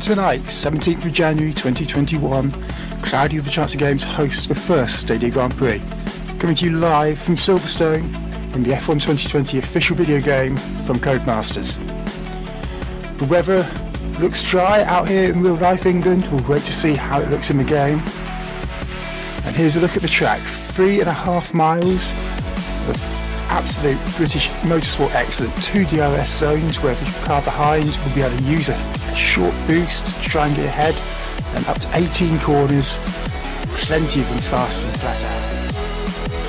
Tonight, 17th of January 2021, Cloudy with a Chance of Games hosts the first Stadia Grand Prix. Coming to you live from Silverstone in the F1 2020 official video game from Codemasters. The weather looks dry out here in real life England. We'll wait to see how it looks in the game. And here's a look at the track. 3.5 miles of absolute British motorsport excellent. 2 DRS zones where the car behind will be able to use a short boost to try and get ahead, and up to 18 corners, plenty of them fast and flat out.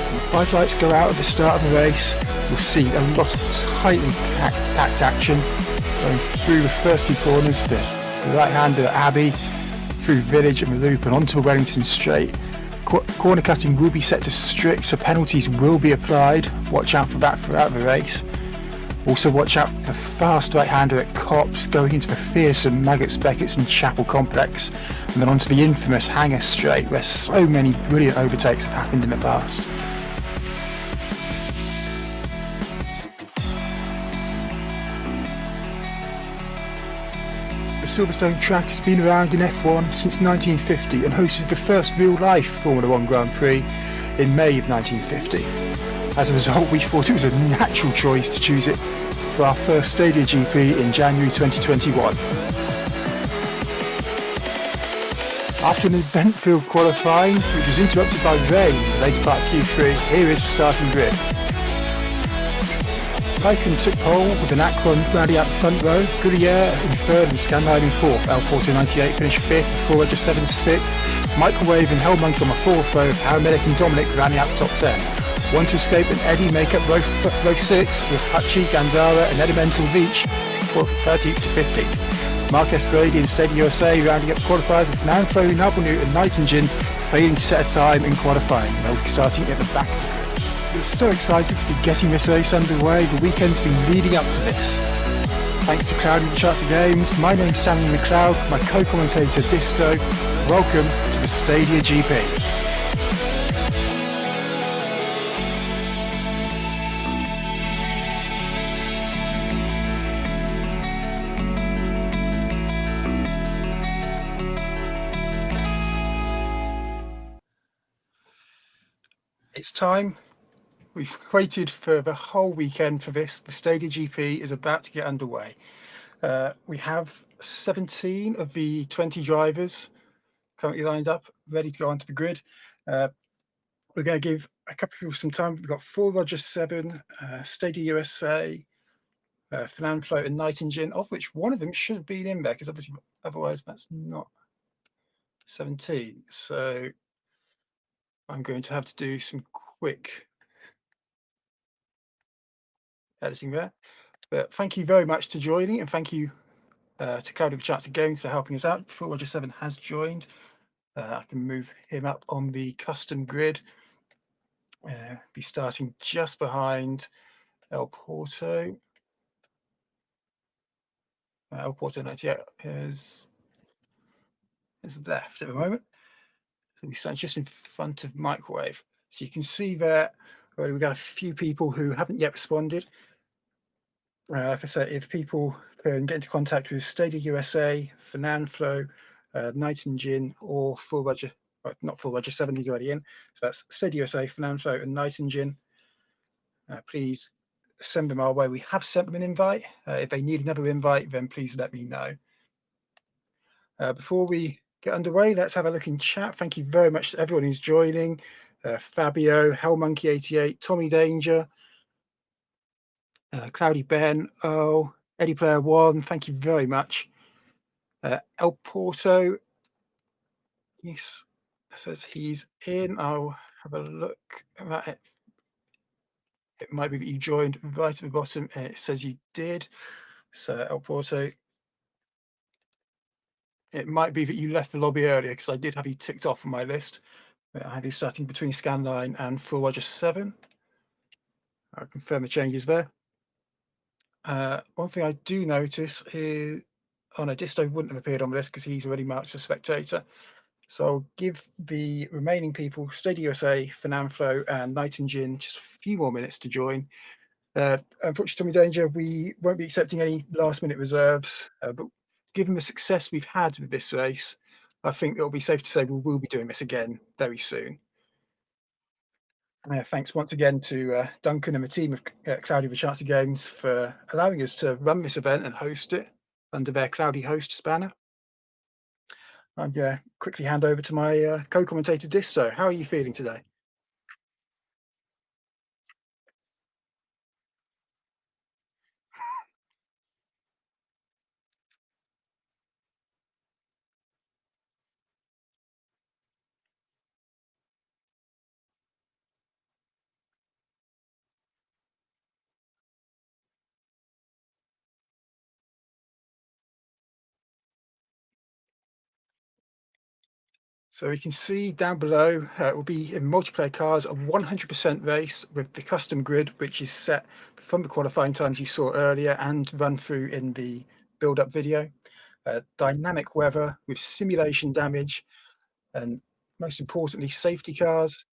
When the 5 lights go out at the start of the race, we'll see a lot of tightly packed action going through the first 2 corners, the right-hander Abbey, through Village and the Loop and onto Wellington Straight. Corner cutting will be set to strict, so penalties will be applied. Watch out for that throughout the race. Also watch out for the fast right-hander at Copse going into the fearsome Maggots, Beckett's and Chapel complex, and then onto the infamous Hanger Straight where so many brilliant overtakes have happened in the past. The Silverstone track has been around in F1 since 1950 and hosted the first real-life Formula 1 Grand Prix in May of 1950. As a result, we thought it was a natural choice to choose it for our first Stadia GP in January 2021. After an event-filled qualifying, which was interrupted by rain in the later part of Q3, here is the starting grid. Raikkonen took pole with an Akron rounding out the front row, Goulier in third and Scandine in fourth, El Porto 98 finished fifth, Full Roger 7 sixth, Microwave and Hellmonkey on the fourth row, Paramedic and Dominic rounding out the top 10. One to escape and Eddie make up row 6 with Hutchie, Gandara and Elemental Beach 30th to 50th. Marquez Brady and Stadia USA rounding up qualifiers with Nanflo, Nabunu and Nightingale failing to set a time in qualifying. They'll be starting at the back. We're so excited to be getting this race underway. The weekend's been leading up to this. Thanks to Cloudy with a Chance of Games, my name's SammyInTheCloud, my co-commentator Dist0. Welcome to the Stadia GP. It's time. We've waited for the whole weekend for this. The Stadia GP is about to get underway. We have 17 of the 20 drivers currently lined up, ready to go onto the grid. We're going to give a couple of people some time. We've got Full Roger 7, Stadia USA, Fernando and Nightingale, of which one of them should have been in there, because obviously otherwise that's not 17. So I'm going to have to do some quick editing there. But thank you very much to joining, and thank you to Cloudy with a Chance of Games for helping us out. Full Roger 7 has joined. I can move him up on the custom grid. Be starting just behind El Porto. El Porto 98 is left at the moment. So we stand just in front of Microwave. So you can see there already we've got a few people who haven't yet responded. Like I said, if people can get into contact with Stadia USA, Fernando, Nightingale, or Full Roger, not Full Roger 7, he's already in. So that's Stadia USA, Fernando, and Nightingale. Please send them our way. We have sent them an invite. If they need another invite, then please let me know. Before we get underway, let's have a look in chat. Thank you very much to everyone who's joining. Fabio, Hellmonkey88, Tommy Danger, Cloudy Ben, Earl, Eddie Player 1, thank you very much. El Porto, yes, says he's in. I'll have a look at it. It might be that you joined right at the bottom and it says you did. So El Porto, it might be that you left the lobby earlier, because I did have you ticked off on my list. I had you starting between Scanline and Full Roger 7. I'll confirm the changes there. One thing I do notice is, oh no, Dist0 wouldn't have appeared on the list because he's already marked as a spectator. So I'll give the remaining people, Stadia USA, Fernando and Nightingale, just a few more minutes to join. Unfortunately, Tommy Danger, we won't be accepting any last minute reserves, but given the success we've had with this race, I think it'll be safe to say we will be doing this again very soon. Thanks once again to Duncan and the team of Cloudy with a Chance of Games for allowing us to run this event and host it under their Cloudy Hosts banner. I'll quickly hand over to my co-commentator Dist0. How are you feeling today? So you can see down below, it will be in multiplayer cars, a 100% race with the custom grid, which is set from the qualifying times you saw earlier and run through in the build-up video. Dynamic weather with simulation damage, and most importantly, safety cars.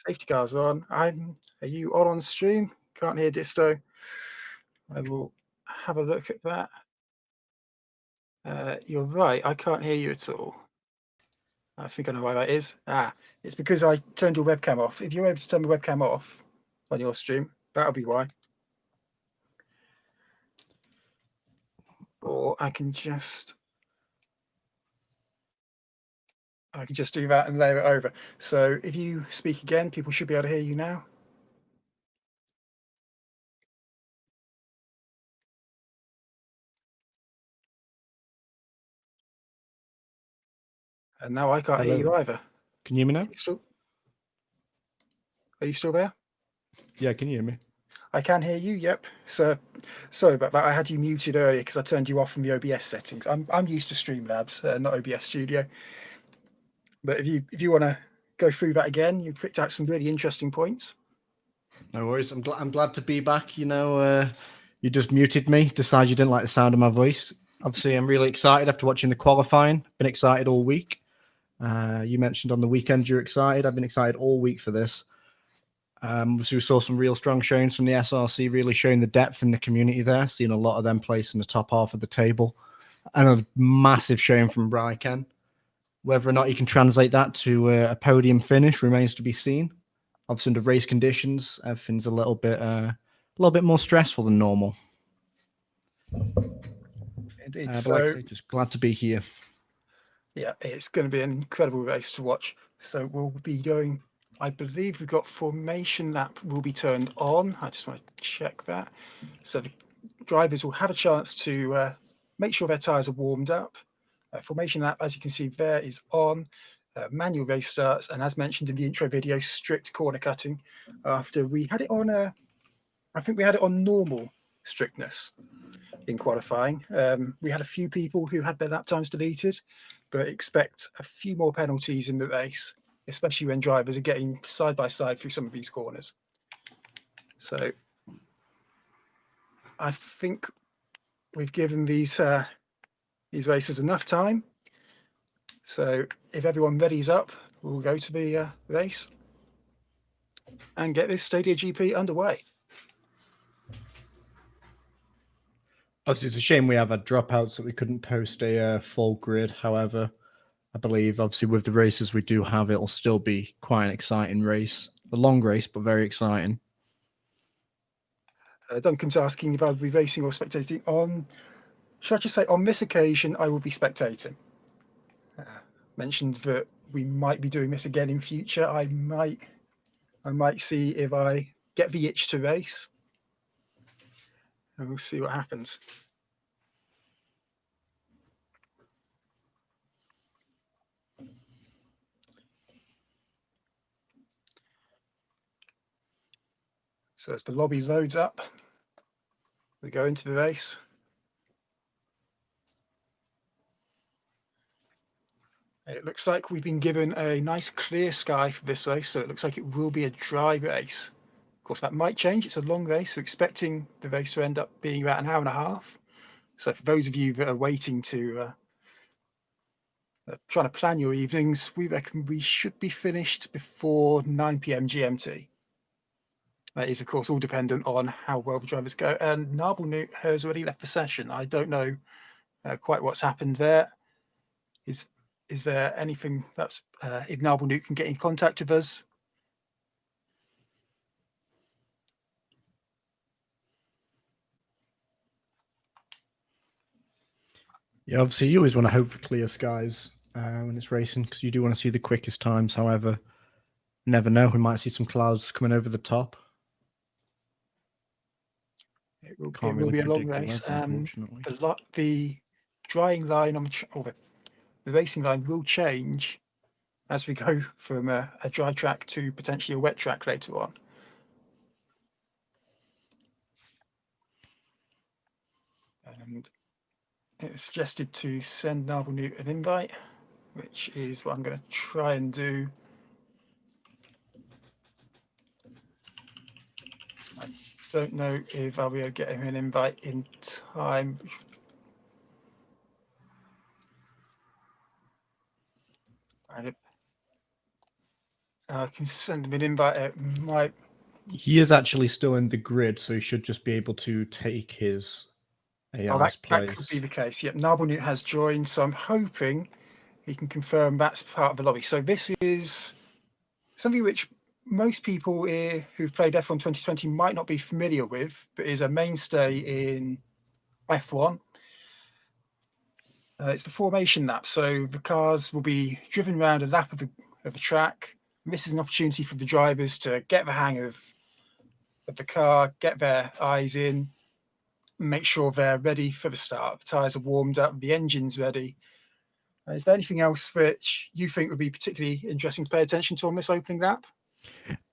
Safety cars are on. Are you on stream? Can't hear Dist0. I will have a look at that. You're right, I can't hear you at all. I think I know why that is. It's because I turned your webcam off. If you're able to turn the webcam off on your stream, that'll be why. Or I can just do that and layer it over. So if you speak again, people should be able to hear you now. And now I can't hear you either. Can you hear me now? Are you still there? Yeah, can you hear me? I can hear you, yep. So sorry about that. I had you muted earlier because I turned you off from the OBS settings. I'm used to Streamlabs, not OBS Studio. But if you want to go through that again, you picked out some really interesting points. No worries. I'm glad to be back. You know, you just muted me, decided you didn't like the sound of my voice. Obviously, I'm really excited after watching the qualifying. Been excited all week. You mentioned on the weekend you're excited. I've been excited all week for this. So we saw some real strong showings from the SRC, really showing the depth in the community there. Seeing a lot of them placed in the top half of the table. And a massive showing from Bryken. Whether or not you can translate that to a podium finish remains to be seen. Obviously, under race conditions, everything's a little bit more stressful than normal. Indeed. But like I say, just glad to be here. Yeah, it's going to be an incredible race to watch. So we'll be going, I believe we've got formation lap will be turned on. I just want to check that. So the drivers will have a chance to make sure their tyres are warmed up. Formation lap, as you can see there, is on. Manual race starts, and as mentioned in the intro video, strict corner cutting. After we had it on, I think we had it on normal strictness in qualifying. We had a few people who had their lap times deleted, but expect a few more penalties in the race, especially when drivers are getting side by side through some of these corners. So I think we've given these racers enough time. So if everyone readies up, we'll go to the race and get this Stadia GP underway. Obviously, it's a shame we have had dropouts that we couldn't post a full grid. However, I believe, obviously, with the races we do have, it'll still be quite an exciting race. A long race, but very exciting. Duncan's asking if I'll be racing or spectating on. Should I just say on this occasion, I will be spectating. Mentioned that we might be doing this again in future. I might see if I get the itch to race, and we'll see what happens. So as the lobby loads up, we go into the race. It looks like we've been given a nice clear sky for this race, so it looks like it will be a dry race. Of course, that might change. It's a long race. We're expecting the race to end up being about an hour and a half. So for those of you that are waiting to trying to plan your evenings, we reckon we should be finished before 9 p.m. GMT. That is, of course, all dependent on how well the drivers go. And Narbel has already left the session. I don't know quite what's happened there. Is there anything that's if Narbonute can get in contact with us? Yeah, obviously you always want to hope for clear skies when it's racing because you do want to see the quickest times. However, never know. We might see some clouds coming over the top. It will be a long race. The drying line or the racing line will change as we go from a dry track to potentially a wet track later on. And it's suggested to send Narbonute an invite, which is what I'm going to try and do. I don't know if I'll be able to get him an invite in time. I can send him an invite. He is actually still in the grid, so he should just be able to take his AI's place. That could be the case. Yep, Narbonute has joined, so I'm hoping he can confirm that's part of the lobby. So this is something which most people here who've played F1 2020 might not be familiar with, but is a mainstay in F1. It's the formation lap. So the cars will be driven around a lap of the track. And this is an opportunity for the drivers to get the hang of the car, get their eyes in, make sure they're ready for the start. The tyres are warmed up, the engine's ready. Is there anything else which you think would be particularly interesting to pay attention to on this opening lap?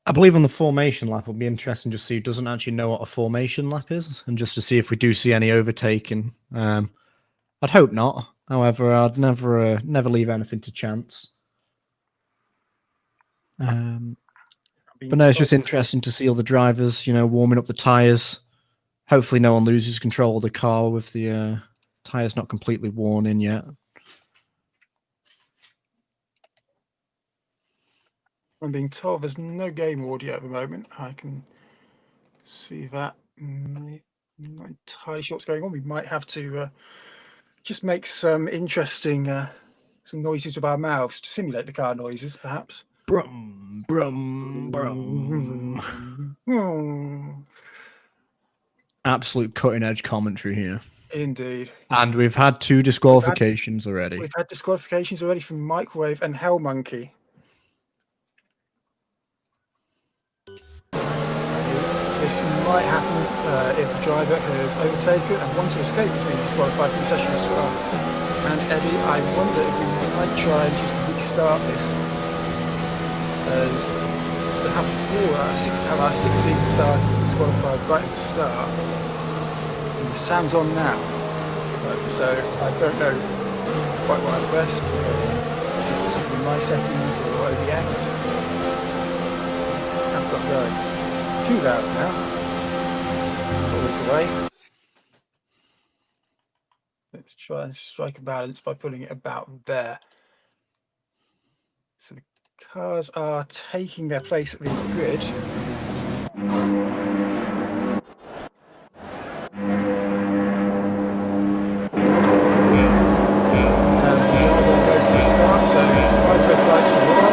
I believe on the formation lap, it'll be interesting to see who doesn't actually know what a formation lap is, and just to see if we do see any overtaking. I'd hope not. However, I'd never leave anything to chance. But no, it's just interesting to see all the drivers, warming up the tyres. Hopefully no one loses control of the car with the tyres not completely worn in yet. I'm being told there's no game audio at the moment. I can see that. I'm not entirely sure what's going on. We might have to just make some interesting some noises with our mouths to simulate the car noises, perhaps. Brum, brum, brum. Absolute cutting edge commentary here. Indeed. And we've had 2 disqualifications already. We've had disqualifications already from Microwave and Hell Monkey. This might happen if the driver has overtaken and want to escape between disqualified from the session as well. And Eddie, I wonder if we might try and just restart this as to have our 16 starters disqualified right at the start. And the sound's on now. So I don't know quite what I've pressed. Something in my settings or OBS. I've got going. Too loud now. Always away. Let's try and strike a balance by putting it about there. So the cars are taking their place at the grid. And we are going to go for the start. So 5 red lights are on.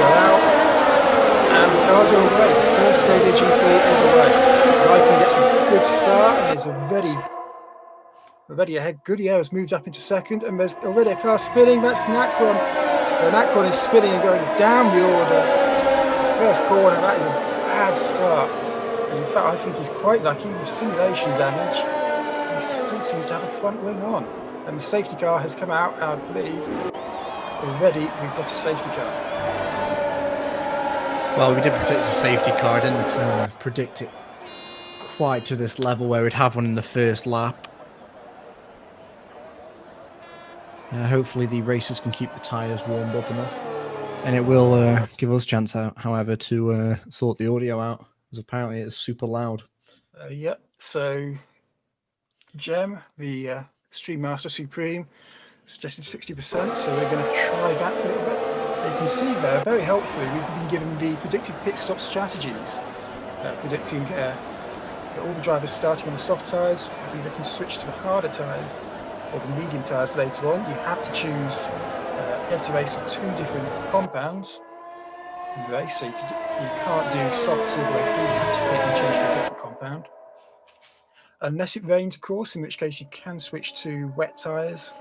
Go out. And the cars are away. First Stadia GP is away. Lycan gets a good start and is already ahead. Goodyear has moved up into second, and there's already a car spinning. That's Nacron. Nacron is spinning and going down the order. First corner, that is a bad start. And in fact, I think he's quite lucky with simulation damage. He still seems to have a front wing on. And the safety car has come out, I believe. Already, we've got a safety car. Well, we did predict a safety car. I didn't predict it quite to this level where we'd have one in the first lap. Hopefully the racers can keep the tyres warmed up enough. And it will give us a chance, however, to sort the audio out, because apparently it's super loud. Yep, so Gem, the Stream Master Supreme, suggested 60%, so we're going to try that for a little bit. You can see there, very helpfully, we've been given the predicted pit stop strategies, predicting But all the drivers starting on the soft tyres will be looking to switch to the harder tyres or the medium tyres later on. You have to choose, you have to race with 2 different compounds in the race, so you can't do softs all the way through, you have to pick and change to a different compound. Unless it rains, of course, in which case you can switch to wet tyres,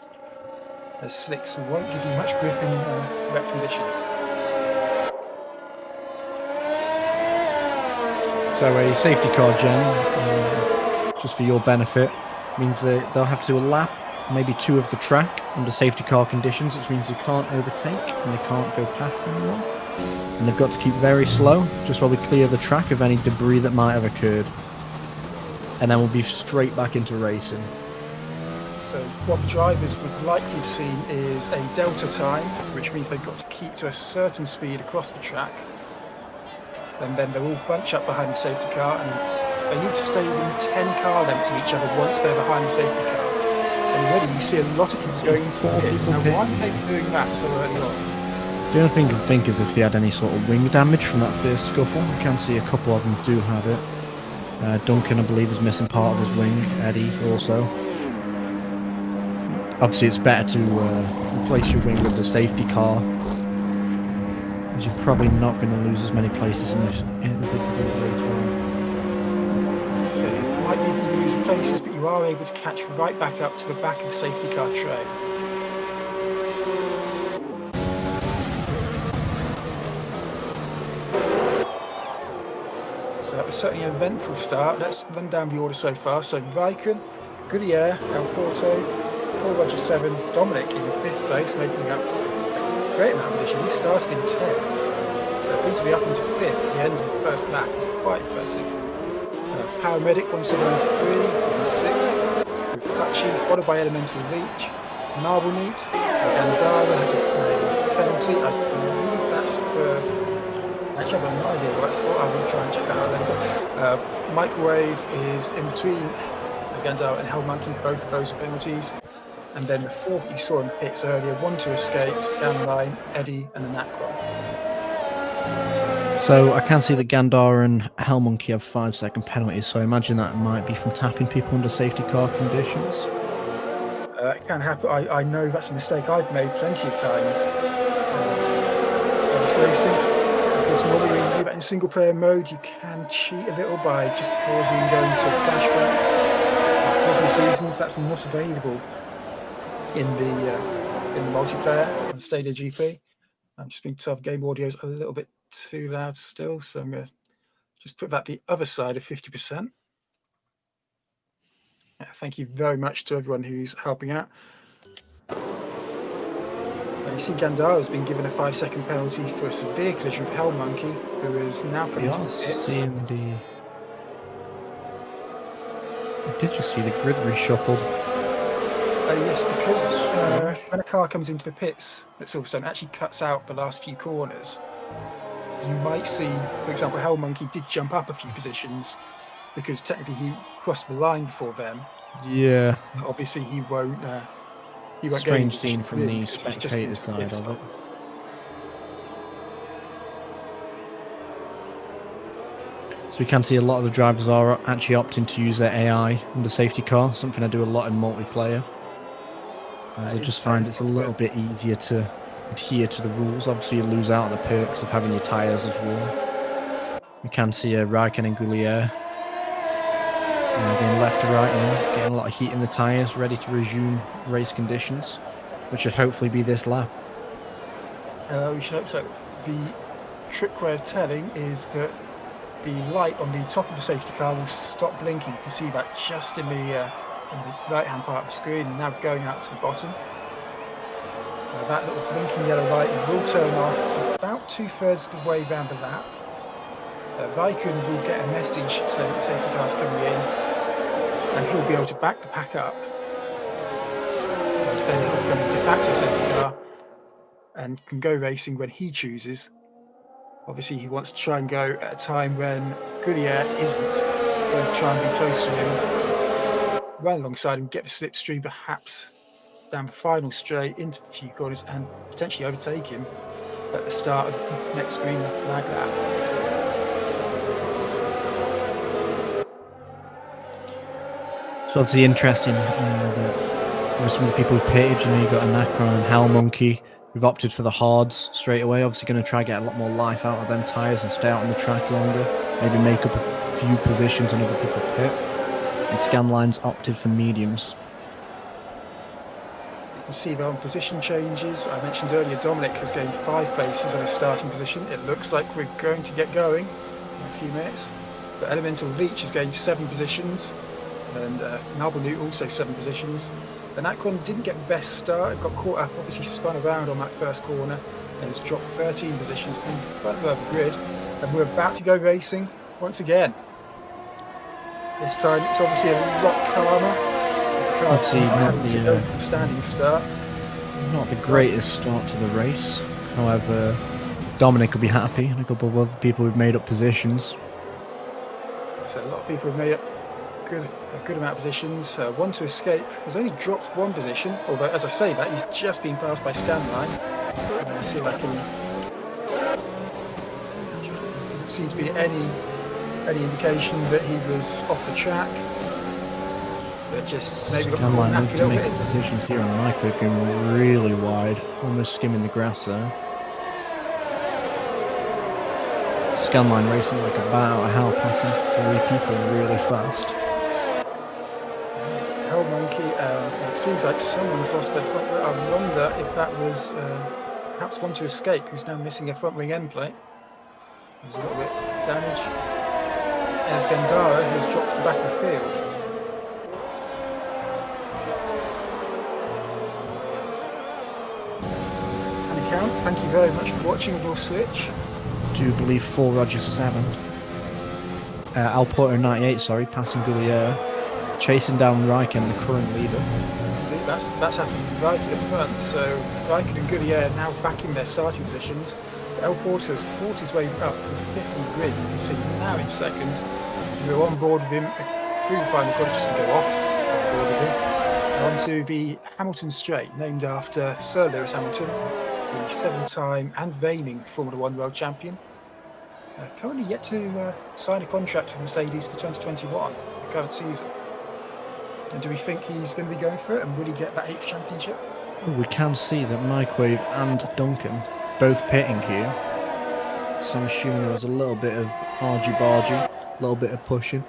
as slicks won't give you much grip in wet conditions. So a safety car, Jen, just for your benefit, means that they'll have to do a lap, maybe 2 of the track under safety car conditions, which means you can't overtake and they can't go past anyone. And they've got to keep very slow, just while we clear the track of any debris that might have occurred. And then we'll be straight back into racing. So what the drivers would likely have seen is a delta time, which means they've got to keep to a certain speed across the track. And then they'll all bunch up behind the safety car, and they need to stay within 10 car lengths of each other once they're behind the safety car. And already you see a lot of people going into the pits. Now, why are they doing that so early on? The only thing I can think is if they had any sort of wing damage from that first scuffle. I can see a couple of them do have it. Duncan, I believe, is missing part of his wing. Eddie also. Obviously, it's better to replace your wing with the safety car, as you're probably not going to lose as many places as if you do it later on. So you might be losing places, but you are able to catch right back up to the back of the safety car tray. So that was certainly an eventful start. Let's run down the order so far. So Raikkonen, Goodyear, El Porto, 4 Roger 7, Dominic in 5th place, making up a great amount of position. He started in 10th, so for him to be up into 5th at the end of the first lap is quite impressive. Paramedic 173 is in 6th, with Hachi, followed by Elemental Leech. Marble Newt, Gandara has a penalty. I believe that's for... Actually, I've got no idea what that's for. I will try and check that out later. Microwave is in between Gandara and Hell Monkey, both of those are penalties. And then the 4th that you saw in the pits earlier, 1-2 escapes, Scanline, Eddie, and the Nacron. So I can see that Gandara and Hell Monkey have 5-second penalties, so I imagine that might be from tapping people under safety car conditions. It can happen. I know that's a mistake I've made plenty of times. I was racing. Because normally when you do that in single player mode, you can cheat a little by just pausing and going to a flashback. For obvious reasons, that's not available in the multiplayer on Stadia GP. I'm just being told game audio is a little bit too loud still, so I'm going to just put that the other side of 50%. Thank you very much to everyone who's helping out. You see Gandara has been given a 5-second penalty for a severe collision with Hell Monkey, who is now coming to the pits. I did just see the grid reshuffled. Yes, because when a car comes into the pits at Silverstone, it actually cuts out the last few corners. You might see, for example, Hell Monkey did jump up a few positions because technically he crossed the line before them. Yeah. Obviously, he won't. Strange scene from the spectator side of it. So we can see a lot of the drivers are actually opting to use their AI in the safety car, something I do a lot in multiplayer. As I just find it's a little bit easier to adhere to the rules. Obviously you lose out on the perks of having your tyres as well. We can see a Raikkonen and Goodyear going left to right now, getting a lot of heat in the tyres, ready to resume race conditions, which should hopefully be this lap. We should hope so. The trick way of telling is that the light on the top of the safety car will stop blinking. You can see that just in the right-hand part of the screen, and now going out to the bottom. That little blinking yellow light will turn off about 2/3 of the way round the lap. Raikkonen will get a message saying that the safety car's coming in, and he'll be able to back the pack up. Then he'll become a de facto safety car and can go racing when he chooses. Obviously, he wants to try and go at a time when Goodyear isn't going to try and be close to him, run alongside him, get the slipstream, perhaps down the final straight into a few corners and potentially overtake him at the start of the next green flag lap. So obviously interesting that there were some of the people who pitted. You know, you got Anacron and Hell Monkey who've opted for the hards straight away. Obviously going to try to get a lot more life out of them tyres and stay out on the track longer. Maybe make up a few positions on other people pit. And Scanlines opted for mediums. You can see there on position changes. I mentioned earlier Dominic has gained 5 places on his starting position. It looks like we're going to get going in a few minutes. But Elemental Leech has gained 7 positions. And Malbonute also 7 positions. And Akron didn't get the best start, got caught up, obviously spun around on that first corner and has dropped 13 positions in front of the grid. And we're about to go racing once again. This time it's obviously a lot calmer. Obviously not the standing start. Not the greatest start to the race. However, Dominic will be happy and a couple of other people who've made up positions. So a lot of people have made up a good amount of positions. One to escape has only dropped 1 position, although as I say that he's just been passed by Scanline. Let's see if I can. Doesn't seem to be any indication that he was off the track. But just maybe got Scanline caught looking to make positions here on the microwave, going really wide, almost skimming the grass there. Scanline racing like about a hell, passing 3 people really fast. Hell Monkey, it seems like someone's lost their front wing. I wonder if that was perhaps One to Escape, who's now missing a front wing end plate. There's a little bit of damage. As Gandara has dropped to the back of the field. And account, thank you very much for watching your switch. Do believe 4 Rogers 7. Alporto 98, sorry, passing Goulier, chasing down Raikkonen, the current leader. That's happening right at the front. So Raikkonen and Goulier are now back in their starting positions. El Porto's fought his way up to the 5th on the grid. You can see now in 2nd. We're on board with him through the final corner, just to go off on board with him. Onto the Hamilton Straight, named after Sir Lewis Hamilton, the 7-time and reigning Formula 1 World Champion. Currently yet to sign a contract with Mercedes for 2021, the current season. And do we think he's going to be going for it, and will he get that 8th championship? We can see that Microwave and Duncan both pitting here. So I'm assuming there was a little bit of argy-bargy, a little bit of pushing.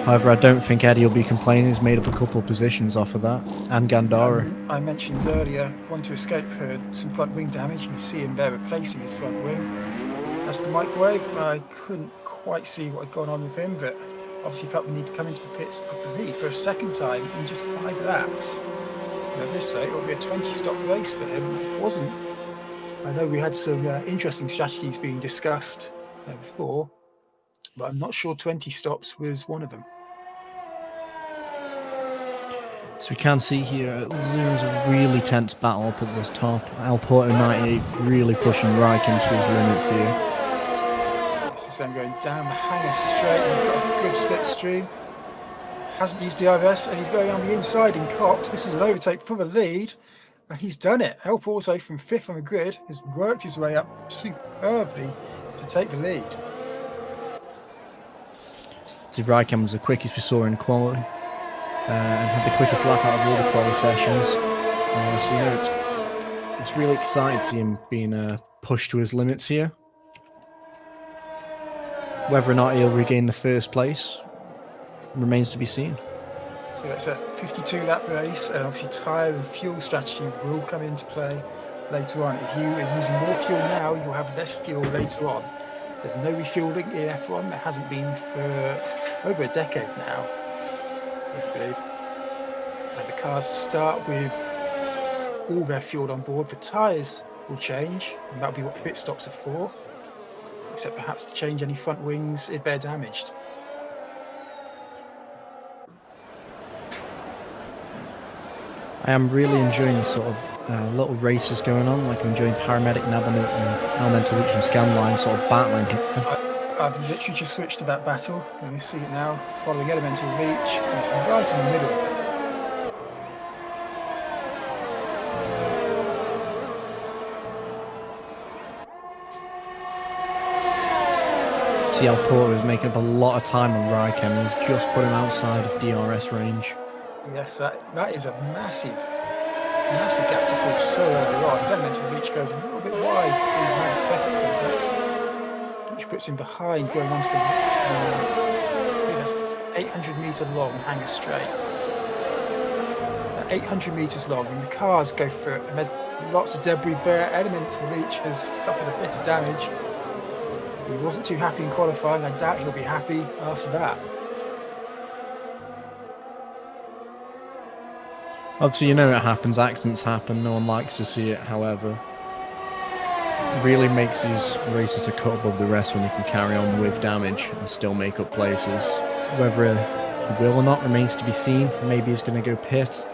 However, I don't think Eddie will be complaining. He's made up a couple of positions off of that. And Gandara. I mentioned earlier, One to Escape had some front wing damage. You can see him there replacing his front wing. As for Microwave, I couldn't quite see what had gone on with him, but obviously felt the need to come into the pits up the lead for a 2nd time in just 5 laps. At this rate, it will be a 20-stop race for him. It wasn't. I know we had some interesting strategies being discussed before, but I'm not sure 20 stops was one of them. So we can see here, there's a really tense battle up at this top. Alporto 98 really pushing Raikkonen to his limits here. This is him going down the hanger straight. He's got a good slipstream. Hasn't used DRS, and he's going on the inside in Cox. This is an overtake for the lead, and he's done it. El Porto from 5th on the grid has worked his way up superbly to take the lead. So Raikkonen was the quickest we saw in quality, and had the quickest lap out of all the quality sessions. So yeah, it's really exciting to see him being pushed to his limits here. Whether or not he'll regain the 1st place remains to be seen. So it's a 52-lap race, and obviously tyre and fuel strategy will come into play later on. If you are using more fuel now, you'll have less fuel later on. There's no refueling in F1. There hasn't been for over a decade now, I believe. And the cars start with all their fuel on board. The tyres will change, and that'll be what the pit stops are for, except perhaps to change any front wings if they're damaged. I am really enjoying the sort of little races going on, like I'm enjoying Paramedic, Nabonute and Elemental Leech and Scanline sort of battling here. I've literally just switched to that battle, and you see it now, following Elemental Leech, right in the middle of it. TL Porter is making up a lot of time on Raikkonen. He's just put him outside of DRS range. Yes, that is a massive gap to fall so early on. His elemental reach goes a little bit wide for his mag effectively, which puts him behind going on to I think that's 800-meter long hanger straight. 800 meters long, and the cars go through it, and there's lots of debris there. Elemental reach has suffered a bit of damage. He wasn't too happy in qualifying. I doubt he'll be happy after that. Obviously, you know it happens. Accidents happen. No one likes to see it. However, it really makes these races a cut above the rest when you can carry on with damage and still make up places. Whether he will or not remains to be seen. Maybe he's going to go pit.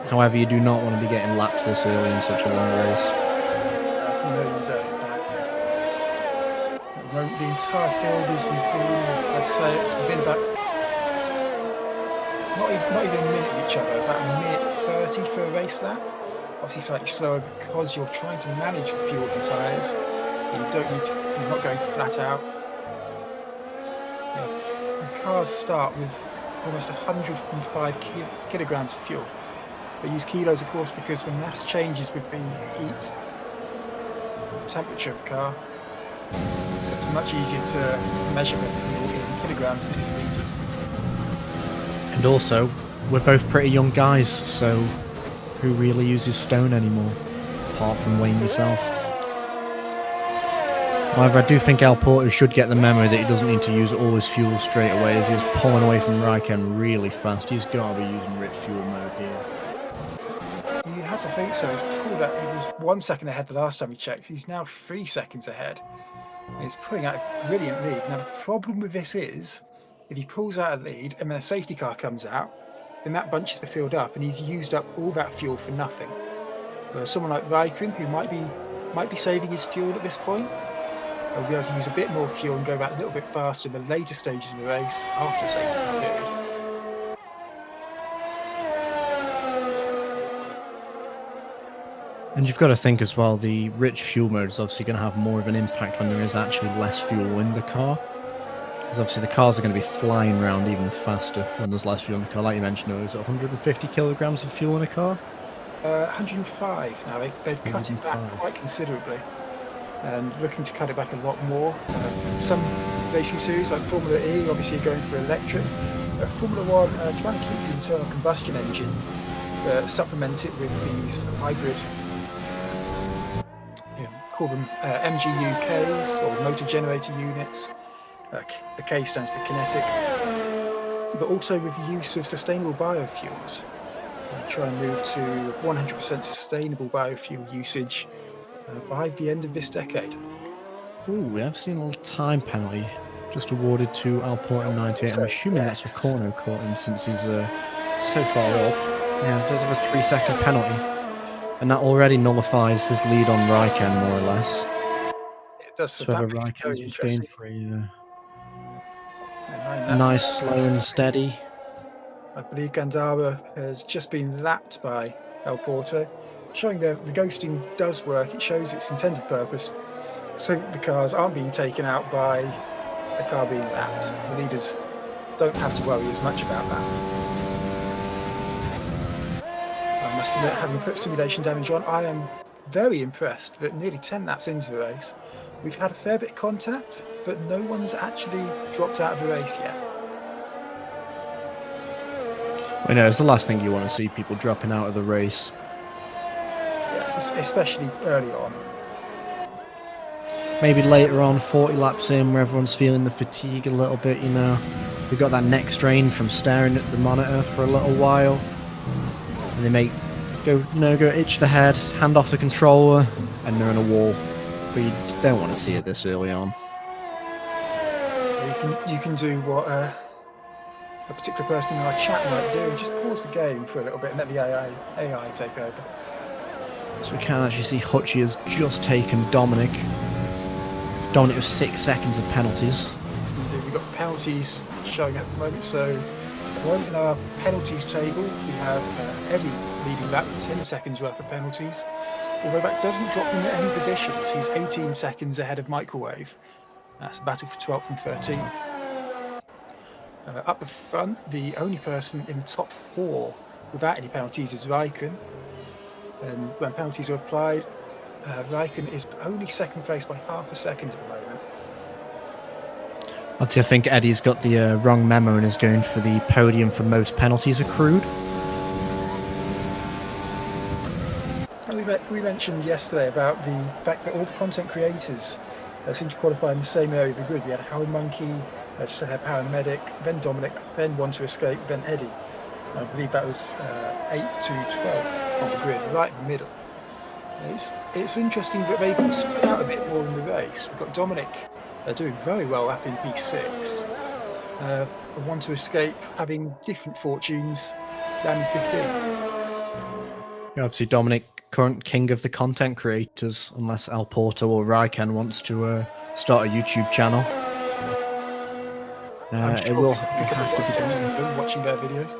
However, you do not want to be getting lapped this early in such a long race. No, you don't. At the moment, the entire field is within, I'd say it's within about not even a minute of each other, about a minute 30 for a race lap. Obviously slightly slower because you're trying to manage the fuel and tyres. You're not going flat out. Yeah. The cars start with almost 105 kilograms of fuel. They use kilos, of course, because the mass changes with the heat, temperature of the car. So it's much easier to measure the fuel in kilograms than it is litres. And also, we're both pretty young guys, so who really uses stone anymore, apart from Wayne yourself? However, I do think Al Porter should get the memo that he doesn't need to use all his fuel straight away, as he was pulling away from Raikkonen really fast. He's got to be using rich fuel mode here. You have to think so. He's pulled out. He was 1 second ahead the last time he checked. He's now 3 seconds ahead. And he's pulling out a brilliant lead. Now, the problem with this is, if he pulls out a lead and then a safety car comes out, then that bunches the field up, and he's used up all that fuel for nothing. Whereas someone like Raikkonen, who might be saving his fuel at this point, will be able to use a bit more fuel and go back a little bit faster in the later stages of the race after a safety car period. And you've got to think as well, the rich fuel mode is obviously going to have more of an impact when there is actually less fuel in the car. Because obviously the cars are going to be flying around even faster when there's less fuel in the car. Like you mentioned, is it 150 kilograms of fuel in a car? 105 now. They've cut it back quite considerably, and looking to cut it back a lot more. Some racing series like Formula E obviously are going for electric. Formula One trying to keep the internal combustion engine, supplement it with these hybrid, call them MGUKs or motor generator units. The K stands for kinetic, but also with the use of sustainable biofuels. Try and move to 100% sustainable biofuel usage by the end of this decade. Ooh, we have seen a little time penalty just awarded to Al Porter 98. I'm assuming that's for corner caught him since he's so far up. Yeah, it does have a 3-second penalty. And that already nullifies his lead on Raikkonen, more or less. It does. So whether Raikkonen's just going for a nice, slow and steady. I believe Gandara has just been lapped by El Porto, showing that the ghosting does work. It shows its intended purpose, so the cars aren't being taken out by the car being lapped. The leaders don't have to worry as much about that. I must admit, having put simulation damage on, I am very impressed that nearly 10 laps into the race, we've had a fair bit of contact, but no one's actually dropped out of the race yet. I know, it's the last thing you want to see, people dropping out of the race. Yes, especially early on. Maybe later on, 40 laps in, where everyone's feeling the fatigue a little bit, you know. They've got that neck strain from staring at the monitor for a little while. And they may go itch the head, hand off the controller, and they're in a wall. But you don't want to see it this early on. You can do what a particular person in our chat might do, and just pause the game for a little bit and let the AI take over. So we can actually see Hutchie has just taken Dominic. Dominic with 6 seconds of penalties. Indeed, we've got penalties showing at the moment. So at the moment in our penalties table, we have every leading lap 10 seconds worth of penalties. Although that doesn't drop him at any positions. He's 18 seconds ahead of Microwave. That's a battle for 12th and 13th. Up the front, the only person in the top 4 without any penalties is Raikkonen. And when penalties are applied, Raikkonen is only second place by half a second at the moment. Obviously, I think Eddie's got the wrong memo and is going for the podium for most penalties accrued. We mentioned yesterday about the fact that all the content creators seem to qualify in the same area of the grid. We had Hell Monkey, just had Paramedic, then Dominic, then Want to Escape, then Eddie. I believe that was 8th to 12th on the grid, right in the middle. It's interesting that they've spread out a bit more in the race. We've got Dominic doing very well up in P6. Want to Escape having different fortunes than 15. Obviously, Dominic, current king of the content creators, unless Al Porto or Raikkonen wants to start a YouTube channel. It will have to be done. Watching their videos.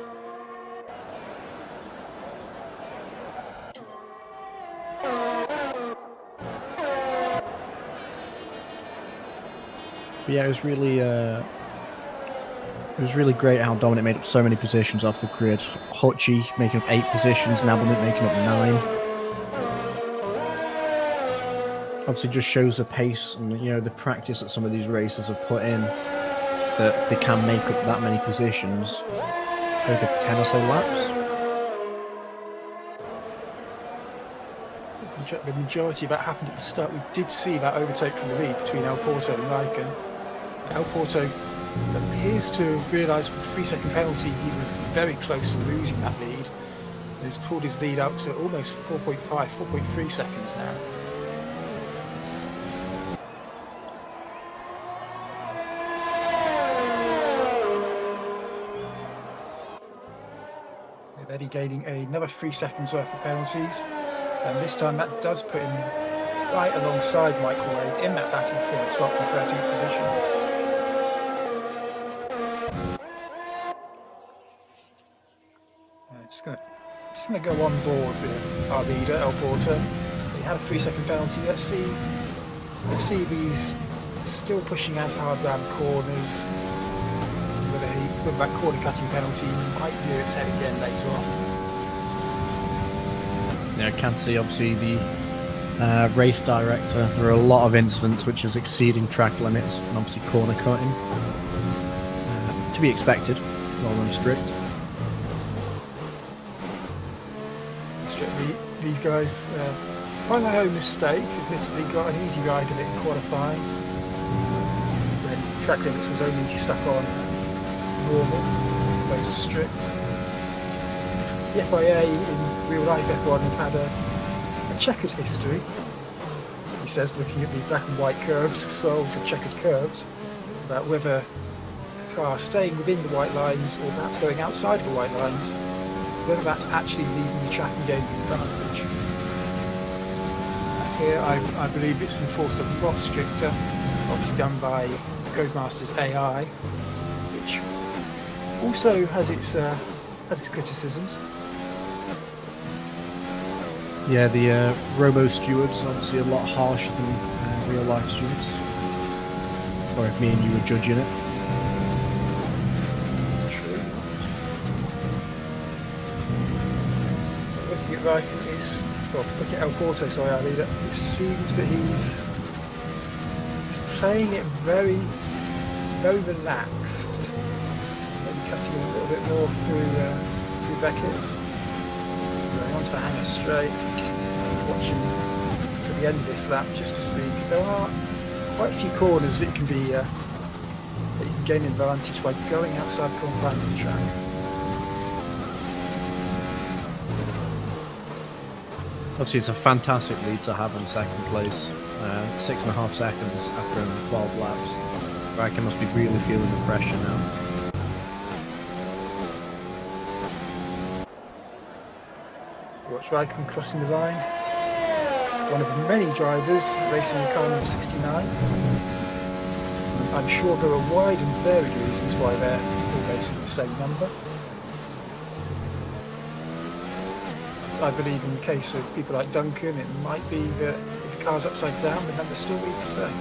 But yeah, it was really great how Dominic made up so many positions off the grid. Hutchie making up 8 positions, Nabelnik making up 9. Obviously, just shows the pace and the practice that some of these racers have put in, that they can make up that many positions over 10 or so laps. The majority of that happened at the start. We did see that overtake from the lead between El Porto and Raikkonen. El Porto appears to have realised with the 3-second penalty he was very close to losing that lead. He's pulled his lead out to almost 4.3 seconds now. With Eddie gaining another 3 seconds worth of penalties. And this time that does put him right alongside Microwave in that battle for the 12th and 13th position. Just gonna go on board with our leader, El Porto. He had a 3-second penalty. Let's see if he's still pushing as hard around corners. Whether that corner cutting penalty might rear its head again later on. I can see obviously the race director. There are a lot of incidents which is exceeding track limits and obviously corner cutting. To be expected, rather than strict. These guys, by my own mistake, admittedly got an easy ride of it in qualifying. When track limits was only stuck on normal, as opposed to strict. The FIA in real life F1 have had a checkered history, he says, looking at the black and white curves as well as the checkered curves, about whether a car staying within the white lines or perhaps going outside of the white lines, whether that's actually leaving the track and gaining advantage. Here I believe it's enforced a lot stricter, obviously done by Codemasters AI, which also has its criticisms. Yeah, the robo stewards are obviously a lot harsher than real life stewards. Or if me and you were judging it. That's true. Looking at Raikkonen looking at El Porto, sorry, our leader, it seems that he's playing it very, very relaxed. Maybe cutting a little bit more through Beckett. Going on to the hanger straight. Watching to the end of this lap just to see, because there are quite a few corners that you can gain advantage by going outside the confines of the track. Obviously, it's a fantastic lead to have in second place. 6.5 seconds after only 12 laps. Raikkonen must be really feeling the pressure now. Watch Raikkonen crossing the line. One of many drivers racing the car number 69. I'm sure there are wide and varied reasons why they're all racing the same number. I believe in the case of people like Duncan, it might be that if the car's upside down, the number still reads the same.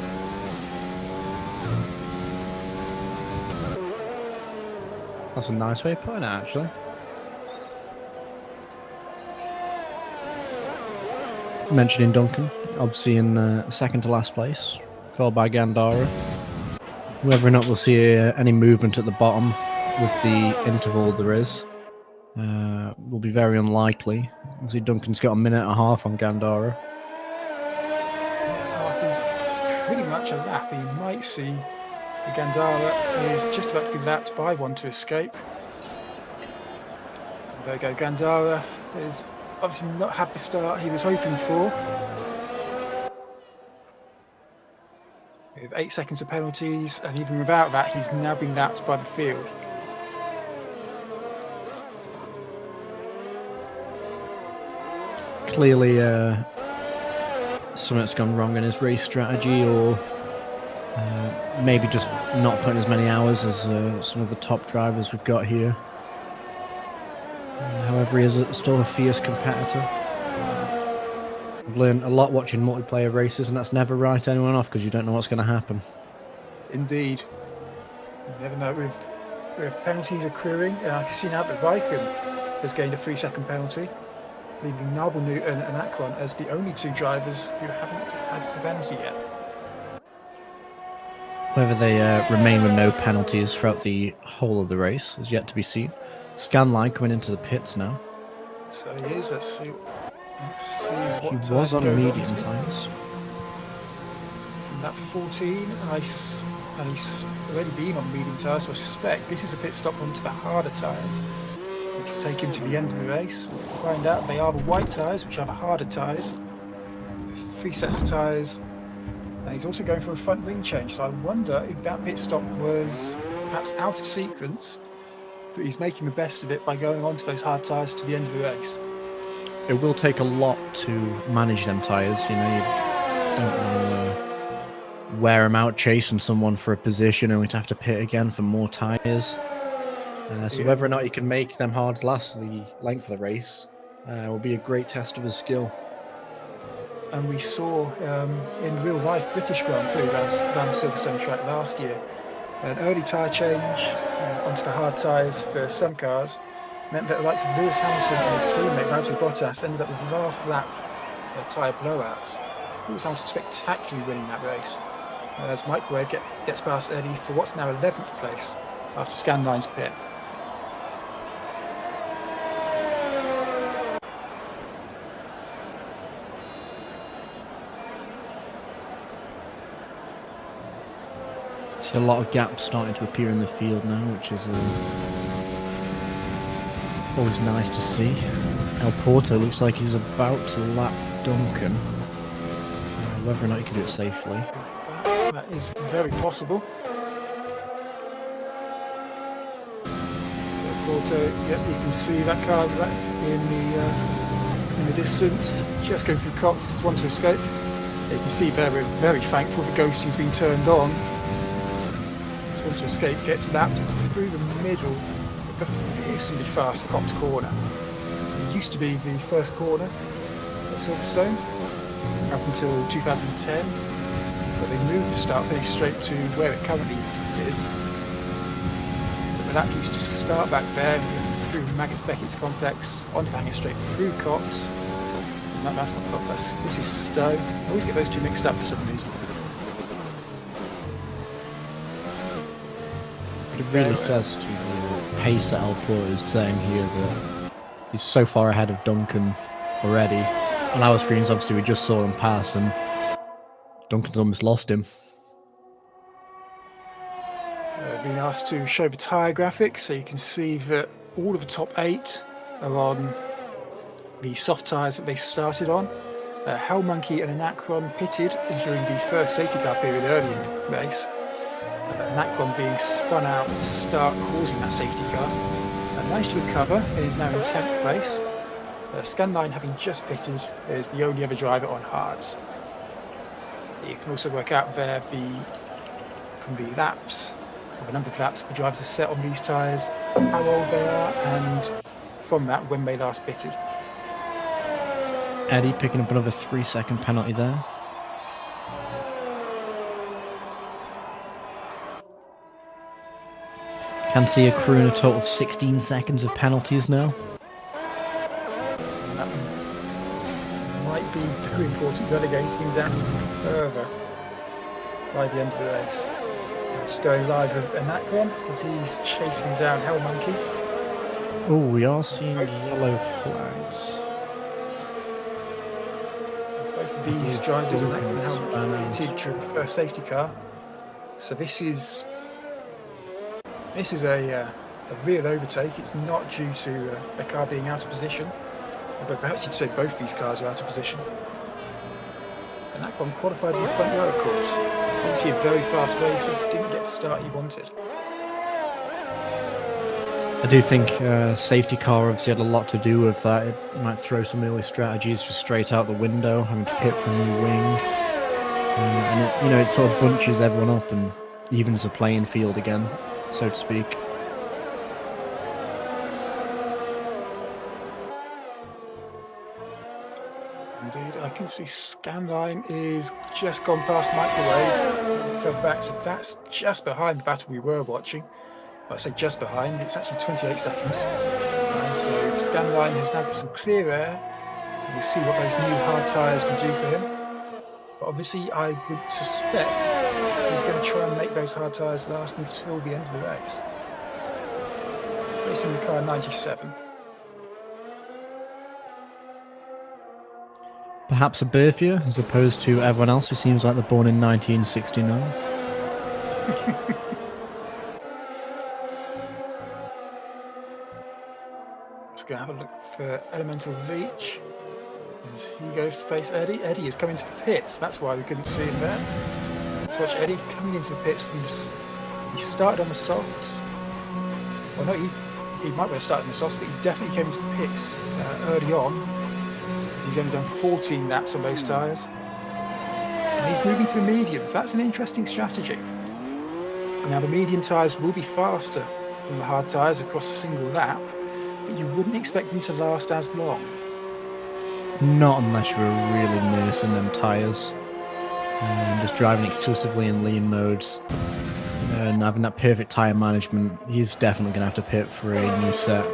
That's a nice way of putting it, actually. Mentioning Duncan, obviously in second to last place, followed by Gandara. Whether or not we'll see any movement at the bottom with the interval there is will be very unlikely. Obviously, Duncan's got a minute and a half on Gandara. Half is pretty much a lap. You might see the Gandara is just about to be lapped by one to escape. There we go. Gandara is obviously not had the start he was hoping for. With 8 seconds of penalties, and even without that, he's now been lapped by the field. Clearly, something's gone wrong in his race strategy, or maybe just not putting as many hours as some of the top drivers we've got here. However, he is still a fierce competitor. I've learned a lot watching multiplayer races, and that's never write anyone off because you don't know what's going to happen. Indeed. You never know. With penalties accruing, and I can see now that Raikkonen has gained a 3-second penalty, leaving Noble Newton and Akron as the only two drivers who haven't had the penalty yet. Whether they remain with no penalties throughout the whole of the race is yet to be seen. Scanline coming into the pits now. So he is. Let's see what He was on goes medium to. tyres. From that 14, and he's already been on medium tyres, so I suspect this is a pit stop onto the harder tyres, which will take him to the end of the race. We'll find out they are the white tyres, which are the harder tyres. 3 sets of tyres, and he's also going for a front wing change, so I wonder if that pit stop was perhaps out of sequence, but he's making the best of it by going onto those hard tyres to the end of the race. It will take a lot to manage them tyres, you know, you don't want to wear them out chasing someone for a position only to have to pit again for more tyres. So whether or not you can make them hards last the length of the race will be a great test of his skill. And we saw in real life British Grand Prix around the Silverstone track last year, an early tyre change onto the hard tyres for some cars meant that the likes of Lewis Hamilton and his teammate Valtteri Bottas ended up with last lap tyre blowouts. Lewis Hamilton spectacularly winning that race, as Microwave gets past Eddie for what's now 11th place after Scanline's pit. See a lot of gaps starting to appear in the field now, which is always nice to see. El Porto looks like he's about to lap Duncan. Whether or not he can do it safely. That is very possible. So Porto, yep, you can see that car in the distance, just going through Cox, one to escape. You can see they're very thankful the Ghostie's been turned on. This one to escape gets lapped through the middle of the fiercely fast Cox corner. It used to be the first corner at Silverstone. Up until 2010, but they moved the start-finish straight to where it currently is. But the lap used to start back there through Maggotts-Beckett's complex onto the hangar straight through Cox. No, that's not Cox. This is Stowe. I always get those two mixed up for some reason. It really says to the pace that El Porto is saying here that he's so far ahead of Duncan already. On our screens, obviously, we just saw him pass, and Duncan's almost lost him. Being asked to show the tyre graphic, so you can see that all of the top 8 are on the soft tyres that they started on. Hellmonkey and Anacron pitted during the first safety car period early in the race. Anacron being spun out at the start, causing that safety car. Managed to recover and is now in 10th place. Scanline, having just pitted, is the only other driver on hards. You can also work out there from the laps, or the number of laps the drivers are set on these tyres, how old they are, and from that when they last pitted. Eddie picking up another 3-second penalty there. Can see accruing a total of 16 seconds of penalties now. That might be very important, relegating him down even further by the end of the race. Just going live with Anacron as he's chasing down Hell Monkey. Oh, we are seeing yellow flags. Both of these drivers, Anacron and Hell Monkey, pitted during the first safety car. So this is a real overtake. It's not due to a car being out of position, although perhaps you'd say both these cars are out of position. And that one qualified in the front row, of course. Obviously a very fast racer, didn't get the start he wanted. I do think safety car obviously had a lot to do with that. It might throw some early strategies just straight out the window, having to pit for a new wing. And it sort of bunches everyone up and evens the playing field again, so to speak. Indeed, I can see Scanline is just gone past Microwave, fell back, so that's just behind the battle we were watching. I say just behind, it's actually 28 seconds. And so Scanline has now got some clear air. We'll see what those new hard tyres will do for him. But obviously I would suspect he's going to try and make those hard tyres last until the end of the race. Racing the car 97. Perhaps a birth year, as opposed to everyone else who seems like they're born in 1969. Let's go have a look for Elemental Leech. As he goes to face Eddie. Eddie is coming to the pits, that's why we couldn't see him there. Let's watch Eddie coming into the pits. He started on the softs. Well, no, he might well have started on the softs, but he definitely came into the pits early on. He's only done 14 laps on those tyres. And he's moving to the mediums. That's an interesting strategy. Now the medium tyres will be faster than the hard tyres across a single lap, but you wouldn't expect them to last as long. Not unless you're really nursing them tyres. Just driving exclusively in lean modes. And having that perfect tyre management, he's definitely going to have to pit for a new set.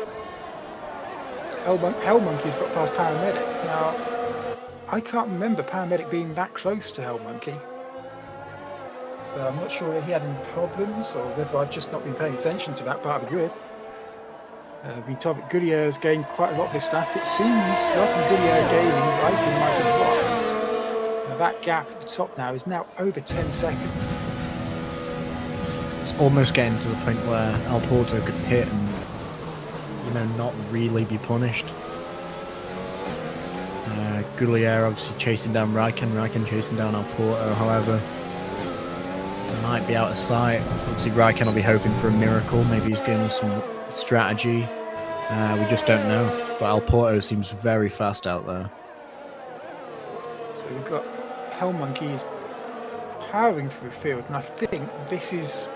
Hell Monkey's got past Paramedic. Now, I can't remember Paramedic being that close to Hell Monkey. So I'm not sure whether he had any problems or whether I've just not been paying attention to that part of the grid. We've been told that Goulier has gained quite a lot this lap. It seems rather than Goulier gaining, Raikkonen might have lost. Now that gap at the top now is now over 10 seconds. It's almost getting to the point where Alporto could pit and not really be punished. Goulier obviously chasing down Raikkonen chasing down Alporto, however, they might be out of sight. Obviously Raikkonen will be hoping for a miracle, maybe he's going with some strategy, we just don't know, but Alporto seems very fast out there. So we've got Hell Monkey is powering through the field, and I think this is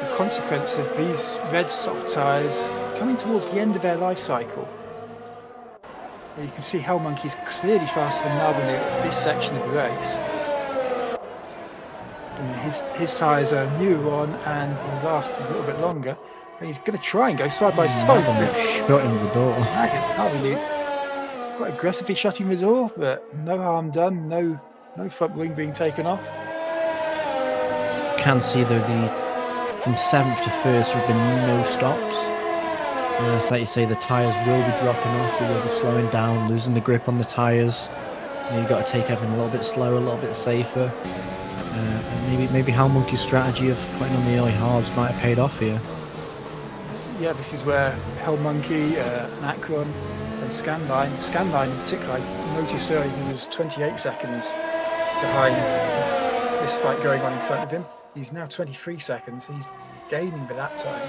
the consequence of these red soft tyres coming towards the end of their life cycle. Where you can see Hell Monkey is clearly faster than Narbonne at this section of the race. And his tyres are newer on and will last a little bit longer. And he's going to try and go side by side. Shut him the door. Quite aggressively shutting the door, but no harm done. No front wing being taken off. Can see though from 7th to 1st there have been no stops. So like you say, the tyres will be dropping off, we will be slowing down, losing the grip on the tyres. You've got to take everything a little bit slower, a little bit safer. And maybe Hell Monkey's strategy of putting on the early hards might have paid off here. Yeah, this is where Hell Monkey, Anacron and Scanline in particular, I noticed earlier he was 28 seconds behind this fight going on in front of him. He's now 23 seconds, he's gaining by that time.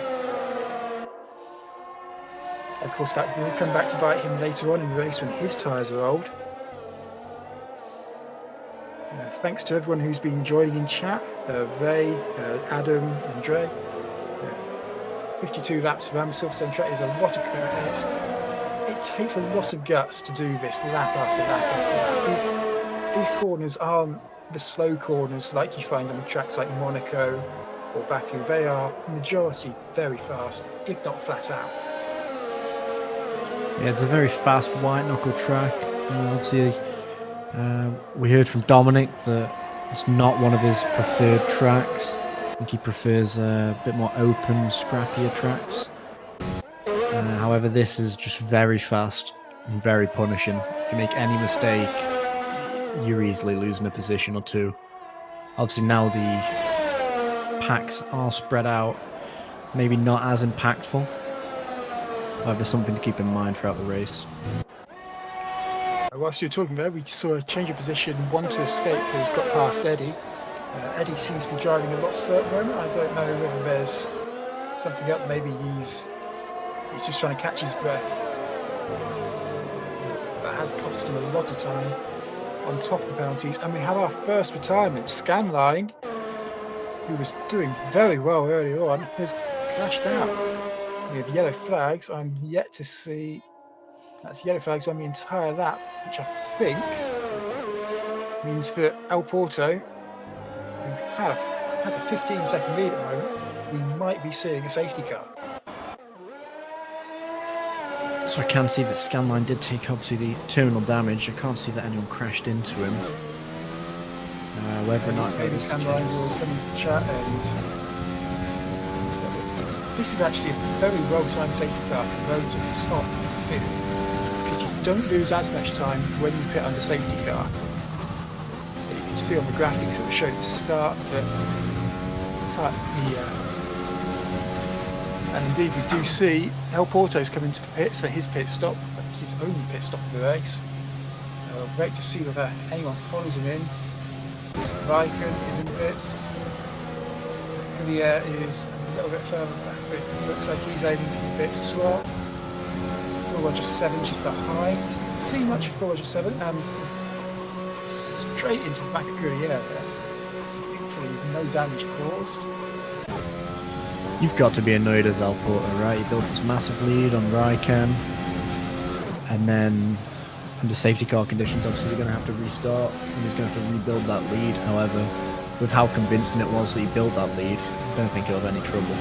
Of course, that will come back to bite him later on in the race when his tyres are old. Thanks to everyone who's been joining in chat. Ray, Adam, and Dre. 52 laps around the Silverstone track is a lot of it takes a lot of guts to do this lap after lap after lap. These corners aren't the slow corners like you find on tracks like Monaco or Baku, they are majority very fast, if not flat out. Yeah, it's a very fast white knuckle track. Obviously, we heard from Dominic that it's not one of his preferred tracks. I think he prefers a bit more open, scrappier tracks. However, this is just very fast and very punishing. If you make any mistake, you're easily losing a position or two. Obviously, now the packs are spread out, maybe not as impactful. However, something to keep in mind throughout the race. Whilst you were talking there, we saw a change of position. One to escape has got past Eddie. Eddie seems to be driving a lot slower at the moment. I don't know whether there's something up. Maybe he's just trying to catch his breath. That has cost him a lot of time on top of the penalties. And we have our first retirement. Scanline, who was doing very well earlier on, has crashed out. We have yellow flags. I'm yet to see. That's yellow flags on the entire lap, which I think means that El Porto, who has a 15-second lead at the moment, we might be seeing a safety car. So I can see that Scanline did take obviously the terminal damage. I can't see that anyone crashed into him. Whether or not maybe Scanline will come into the chat and this is actually a very well-timed safety car for those at the top of the field, because you don't lose as much time when you pit under safety car. You can see on the graphics that will show the start that and indeed we do see El Porto's coming to the pits for his pit stop. It's his only pit stop of the race. Great to see whether anyone follows him in. Viken is in the pits. Gullier is a little bit further back, but it looks like he's aiming for the pits as well. 407 just behind. See much of 407 and straight into the back of Gullier there. Thankfully, no damage caused. You've got to be annoyed as El Porto, right? You built this massive lead on Raikkonen, and then under safety car conditions, obviously you're going to have to restart, and he's going to have to rebuild that lead. However, with how convincing it was that he built that lead, I don't think he'll have any trouble.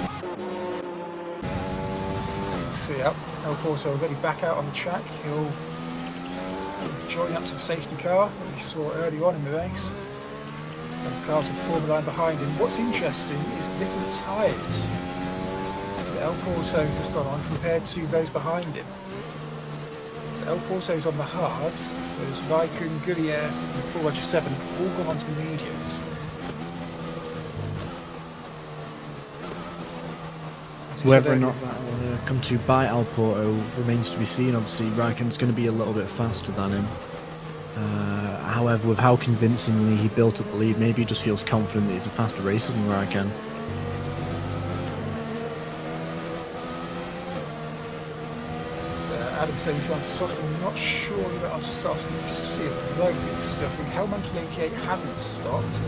So yeah, El Porto already back out on the track. He'll join up to the safety car that we saw early on in the race. And the cars will form a line behind him. What's interesting is the different tyres that El Porto has gone on compared to those behind him. So El Porto's on the hards, whereas Raikkonen, Gullier and 407 all gone onto the mediums. Whether or not that will come to bite El Porto remains to be seen. Obviously, Raikkonen's going to be a little bit faster than him. However, with how convincingly he built up the lead, maybe he just feels confident that he's a faster racer than Raikkonen. Adam said he's on soft. I'm not sure that I've soft. You can see a load of stuff. And Hellmonkey 88 hasn't stopped.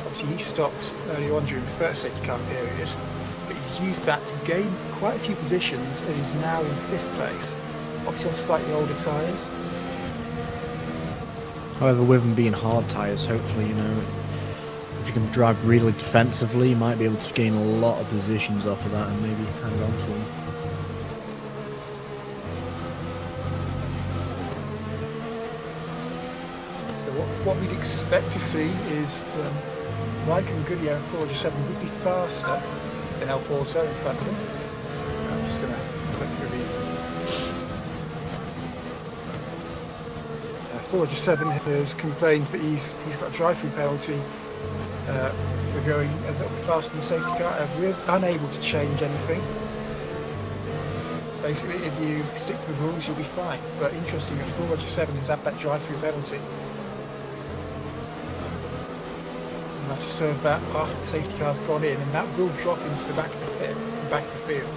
Obviously, he stopped early on during the first safety car period, but he's used that to gain quite a few positions and is now in 5th place. Obviously, on slightly older tyres. However, with them being hard tyres, hopefully, you know, if you can drive really defensively, you might be able to gain a lot of positions off of that and maybe hang on to them. So what we'd expect to see is Raikkonen, Gullier and 407 would be faster than El Porto in front of him. I'm just going to click through the 407 has complained that he's got a drive-through penalty for going a little bit faster than the safety car. We're unable to change anything. Basically, if you stick to the rules, you'll be fine. But interesting that 407 has had that drive-through penalty. We'll have to serve that after the safety car's gone in, and that will drop into the back of the pit, the back of the field.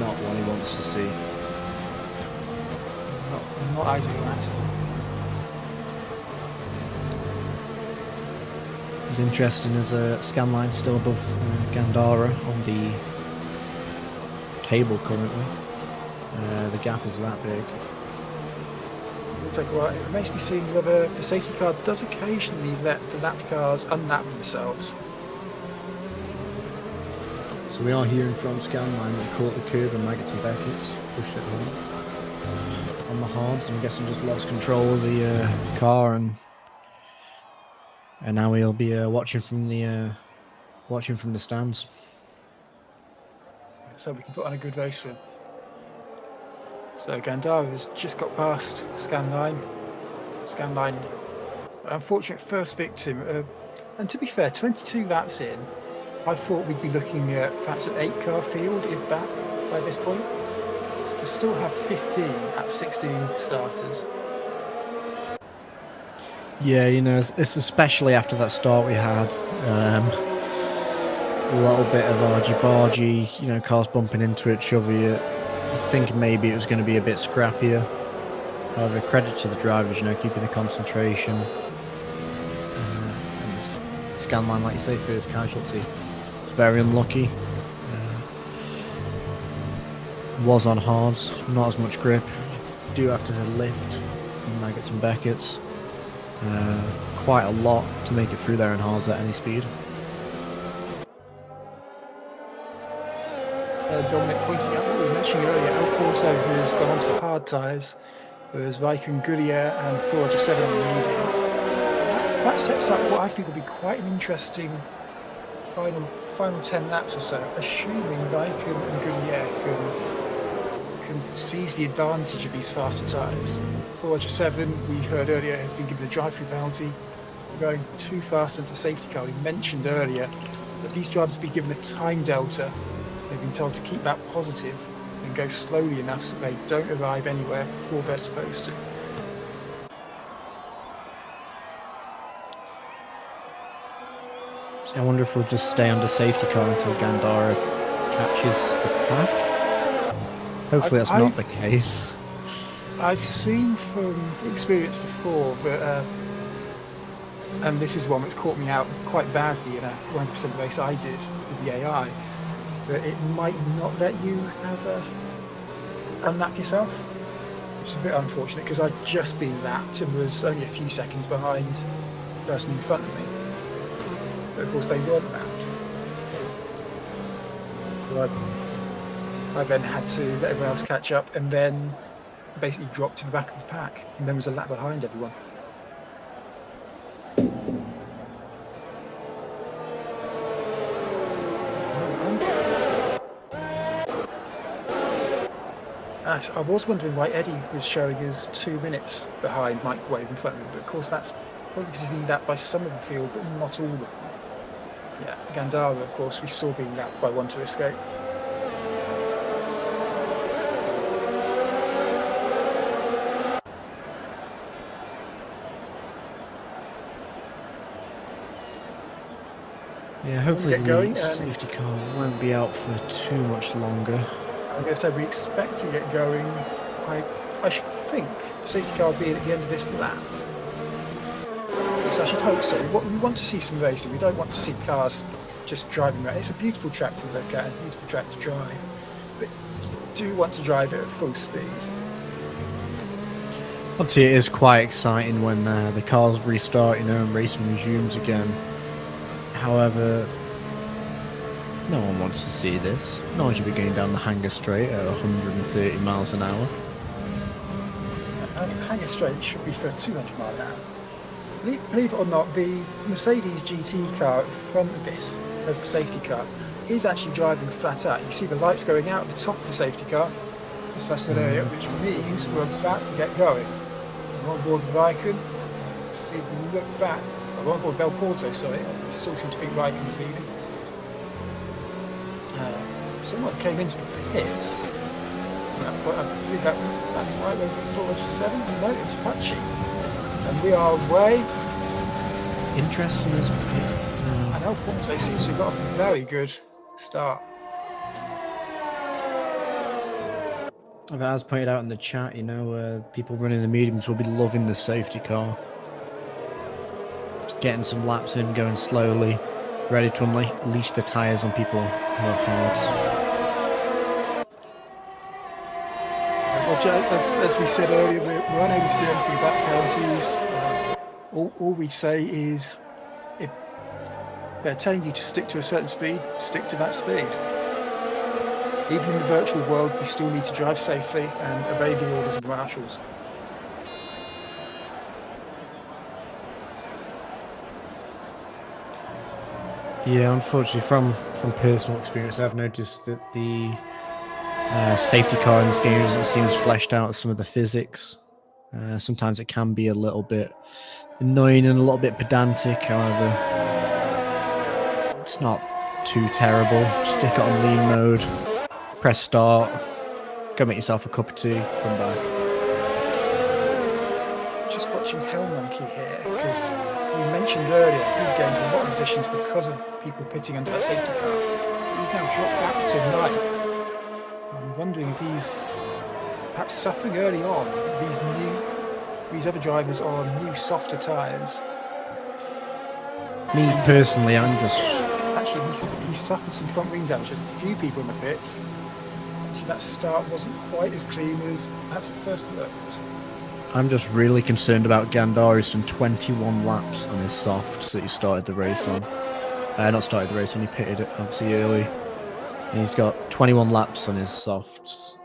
Not what he wants to see. Not ideal at all. It's interesting as Scanline still above Gandara on the table currently. The gap is that big. take a while. It remains to be seen whether the safety car does occasionally let the lapped cars unlap themselves. So we are hearing from Scanline that caught the curb and Maggots and Beckett's pushed it home on the hards, and I'm guessing just lost control of the car, and now we'll be watching from the stands. So we can put on a good race for him. So Gandara has just got past Scanline. Scanline, unfortunate first victim. And to be fair, 22 laps in, I thought we'd be looking at perhaps an 8-car field, if that, by this point. So to still have 15 at 16 starters. Yeah, you know, it's especially after that start we had. A little bit of argy-bargy, you know, cars bumping into each other. You think maybe it was going to be a bit scrappier. However, credit to the drivers, you know, keeping the concentration. Scanline, like you say, first casualty. Very unlucky. Was on hards, not as much grip. Do have to lift Maggots and Beckett's. Quite a lot to make it through there in hards at any speed. Dominic pointing out what we were mentioning earlier, Al Corso has gone on to the hard tyres, whereas Raikkonen, Goodyear and 407 on the mediums. That sets up what I think will be quite an interesting final 10 laps or so, assuming Raikkonen and Goodyear can seize the advantage of these faster tyres. 407, we heard earlier, has been given a drive-through penalty for going too fast into the safety car. We mentioned earlier that these drivers be given a time delta. They've been told to keep that positive and go slowly enough so they don't arrive anywhere before they're supposed to. I wonder if we'll just stay under safety car until Gandara catches the pack. Hopefully that's not the case. I've seen from experience before that, and this is one that's caught me out quite badly in a 100% race I did with the AI, that it might not let you have unlap yourself. It's a bit unfortunate because I'd just been lapped and was only a few seconds behind the person in front of me. But of course they weren't lapped. So I then had to let everyone else catch up and then basically dropped to the back of the pack and then was a lap behind everyone. I was wondering why Eddie was showing us 2 minutes behind Microwave in front of him, but of course that's probably because he's been lapped by some of the field, but not all of them. Yeah, Gandara, of course, we saw being lapped by One to Escape. Yeah, hopefully the safety car won't be out for too much longer. I'm going to say we expect to get going. I should think the safety car will be at the end of this lap. Yes, I should hope so. We want to see some racing. We don't want to see cars just driving around. It's a beautiful track to look at, a beautiful track to drive, but you do want to drive it at full speed. Obviously, it is quite exciting when the cars restart, you know, and racing resumes again. However, no one wants to see this. No one should be going down the Hanger Straight at 130 miles an hour. Hanger Straight should be for 200 miles an hour. Believe it or not, the Mercedes GT car in front of this, as the safety car, is actually driving flat out. You see the lights going out at the top of the safety car, as I said earlier, which means we're about to get going. We're on board Raikkonen. See if we look back. We're on board Belporto, sorry. I still seem to think Raikkonen's leading. Someone came into the pits. I believe that might be 407. No, it's Pucci. And we are away. Interesting as pit. And Alfonso seems to have got a very good start. As pointed out in the chat, you know, people running the mediums will be loving the safety car. Just getting some laps in, going slowly, ready to unleash the tyres on people who are hards. as we said earlier, we're unable to do anything about penalties. All we say is if they're telling you to stick to a certain speed, stick to that speed. Even in the virtual world, we still need to drive safely and obey the orders of the marshals. Yeah, unfortunately, from personal experience, I've noticed that the safety car in this game doesn't seem as fleshed out as some of the physics. Sometimes it can be a little bit annoying and a little bit pedantic. However, it's not too terrible. Stick it on lean mode, press start, go make yourself a cup of tea, come back. Just watching Hell Monkey here, because we mentioned earlier he gained a lot of positions because of people pitting under that safety car. He's now dropped back to 9th. I'm wondering if he's perhaps suffering early on. These other drivers on new softer tyres. Me personally, I'm just... Actually, he's suffered some front wing damage. There's a few people in the pits. So that start wasn't quite as clean as perhaps at first looked. I'm just really concerned about Gandari's done 21 laps on his softs that he started the race on. Not started the race on, he pitted it obviously early. And he's got 21 laps on his softs.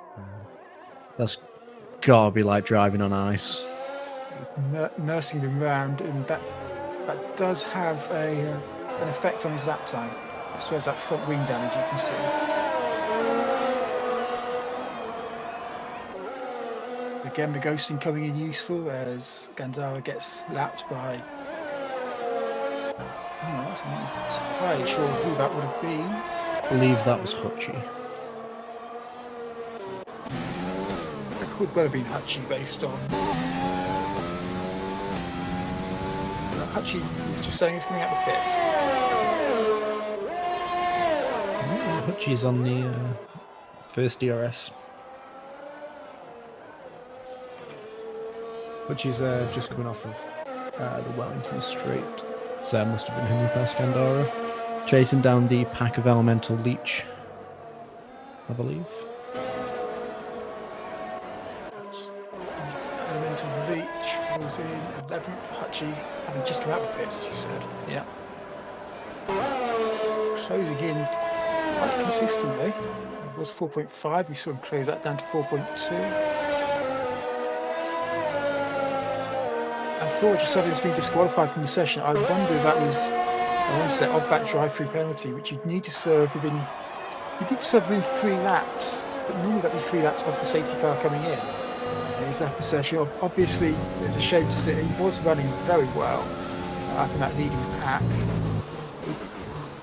That's gotta be like driving on ice. He's nursing them round, and that does have an effect on his lap time. I suppose that front wing damage you can see. Again, the ghosting coming in useful as Gandara gets lapped by... I'm not entirely sure who that would have been. I believe that was Hutchie. It could well have been Hutchie based on... Hutchie was just saying he's coming out the pits. Hutchie's on the first DRS. Hutchie's just coming off of the Wellington Straight. So that must have been him who passed Gandara. Chasing down the pack of Elemental Leech, I believe. Elemental Leech was in 11th. Hutchie having just come out of the pits, as you said. Yeah. Closing in quite consistently. It was 4.5. We saw him close that down to 4.2. Just said he's been disqualified from the session. I wonder if that was an onset of that drive-through penalty, which you'd need to serve within 3 laps. But normally that'd be 3 laps of the safety car coming in. He's left the session. Obviously, there's a shame to see. He was running very well up in that leading pack.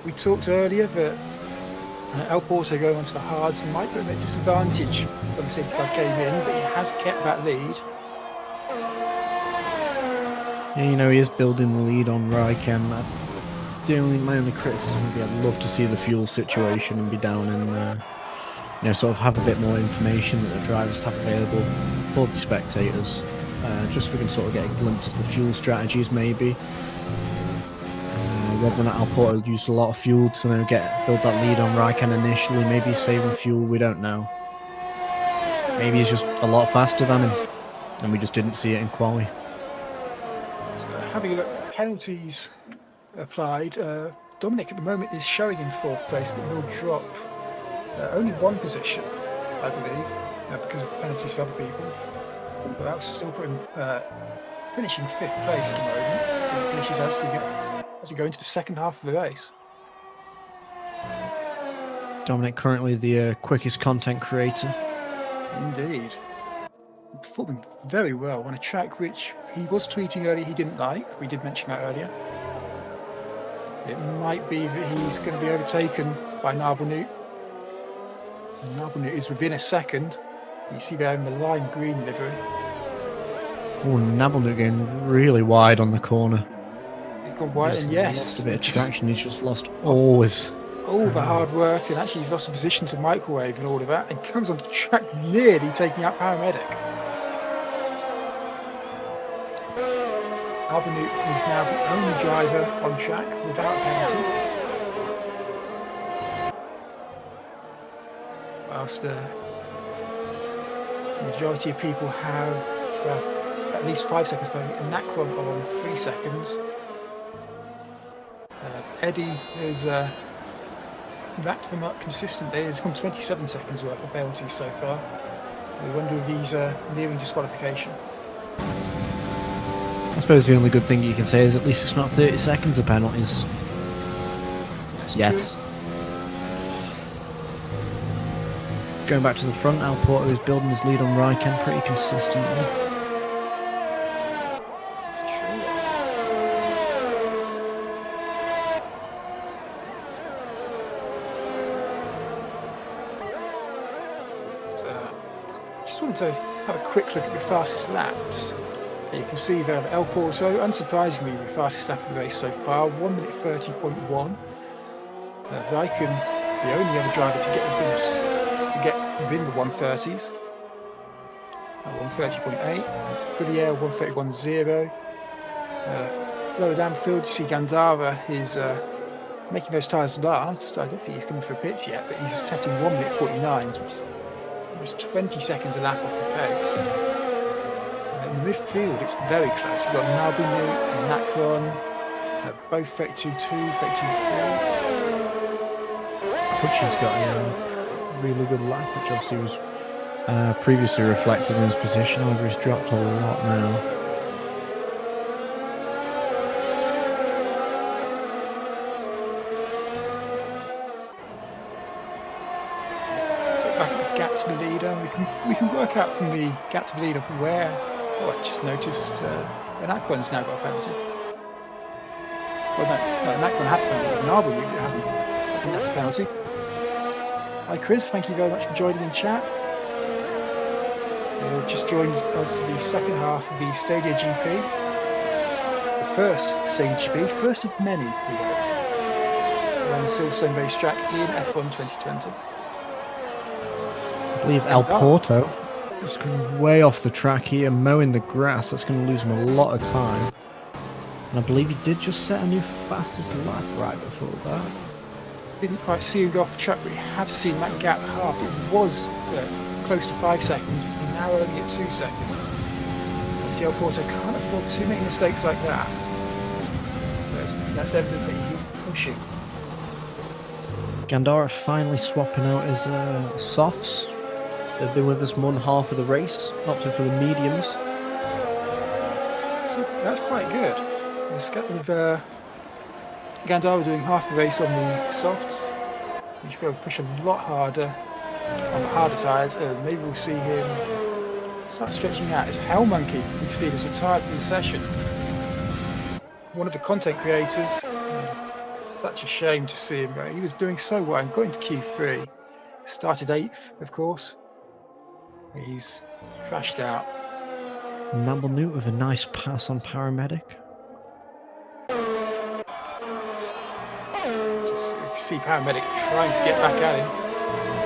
We talked earlier that El Porto going onto the hards might be a bit disadvantage when the safety car came in, but he has kept that lead. Yeah, you know, he is building the lead on Raikkonen. My only criticism would be I'd love to see the fuel situation and be down and sort of have a bit more information that the drivers have available for the spectators. Just so we can sort of get a glimpse of the fuel strategies maybe. Whether or not Alporto used a lot of fuel to build that lead on Raikkonen initially, maybe he's saving fuel, we don't know. Maybe he's just a lot faster than him and we just didn't see it in quali. So having a look at penalties applied, Dominic at the moment is showing in 4th place, but will drop only 1 position, I believe, because of penalties for other people. But that was still putting finishing 5th place at the moment. It finishes as we go into the second half of the race. Dominic currently the quickest content creator. Indeed. Performing very well on a track which he was tweeting earlier he didn't like. We did mention that earlier. It might be that he's going to be overtaken by Narbonute. Narbonute is within a second. You see there in the lime green livery. Oh, Narbonute getting really wide on the corner. He's gone wide, and yes, lost a bit of traction. He's just lost all the hard work, and actually he's lost a position to microwave and all of that, and comes onto the track nearly taking out Paramedic. Narbonute is now the only driver on track without a penalty. Whilst The majority of people have at least 5 seconds, but Anacron on 3 seconds. Eddie has racked them up consistently. He's gone 27 seconds worth of penalties so far. We wonder if he's nearing disqualification. I suppose the only good thing you can say is at least it's not 30 seconds of penalties. Yes. Going back to the front, Al Porter is building his lead on Raikkonen pretty consistently. That's true. So, just wanted to have a quick look at the fastest laps. You can see there El Porto, unsurprisingly, the fastest lap of the race so far, 1 minute 30.1. Raikkonen, the only other driver to get within the 130s. 130.8. Villiers 131.0. Lower down the field, you see Gandara is making those tyres last. I don't think he's coming for pits yet, but he's setting 1 minute 49, which is almost 20 seconds a lap off the pace. In the midfield, it's very close. You've got Nalbany and Nacron, both 32.2, 32.4. Hutchins got a really good lap, which obviously was previously reflected in his position. However, he's dropped a lot now. Back at the gap to the leader, we can work out from the gap to the leader where. Oh, I just noticed Anacron's now got a penalty. Well, no, Anacron had a penalty. It's Nalbany that hasn't had a penalty. Hi Chris, thank you very much for joining in chat. You've just joined us for the second half of the Stadia GP. The first Stadia GP, first of many around the Silverstone racetrack in F1 2020. I believe El Porto is going way off the track here, mowing the grass. That's going to lose him a lot of time. And I believe he did just set a new fastest lap right before that. Didn't quite see him go off the track, but we have seen that gap halved. It was close to 5 seconds, it's now only at 2 seconds. Obviously El Porto can't afford too many mistakes like that. That's evident that he's pushing. Gandara finally swapping out his softs. They've been with us more than half of the race, opting for the mediums. So that's quite good. With Gandara doing half the race on the softs, he should be able to push a lot harder on the harder tyres. Maybe we'll see him start stretching out his Hell Monkey. You can see he's retired from the session. One of the content creators. It's such a shame to see him. He was doing so well and got into Q3. Started 8th, of course. He's crashed out. Nalbany with a nice pass on Paramedic. Just you see Paramedic trying to get back at him.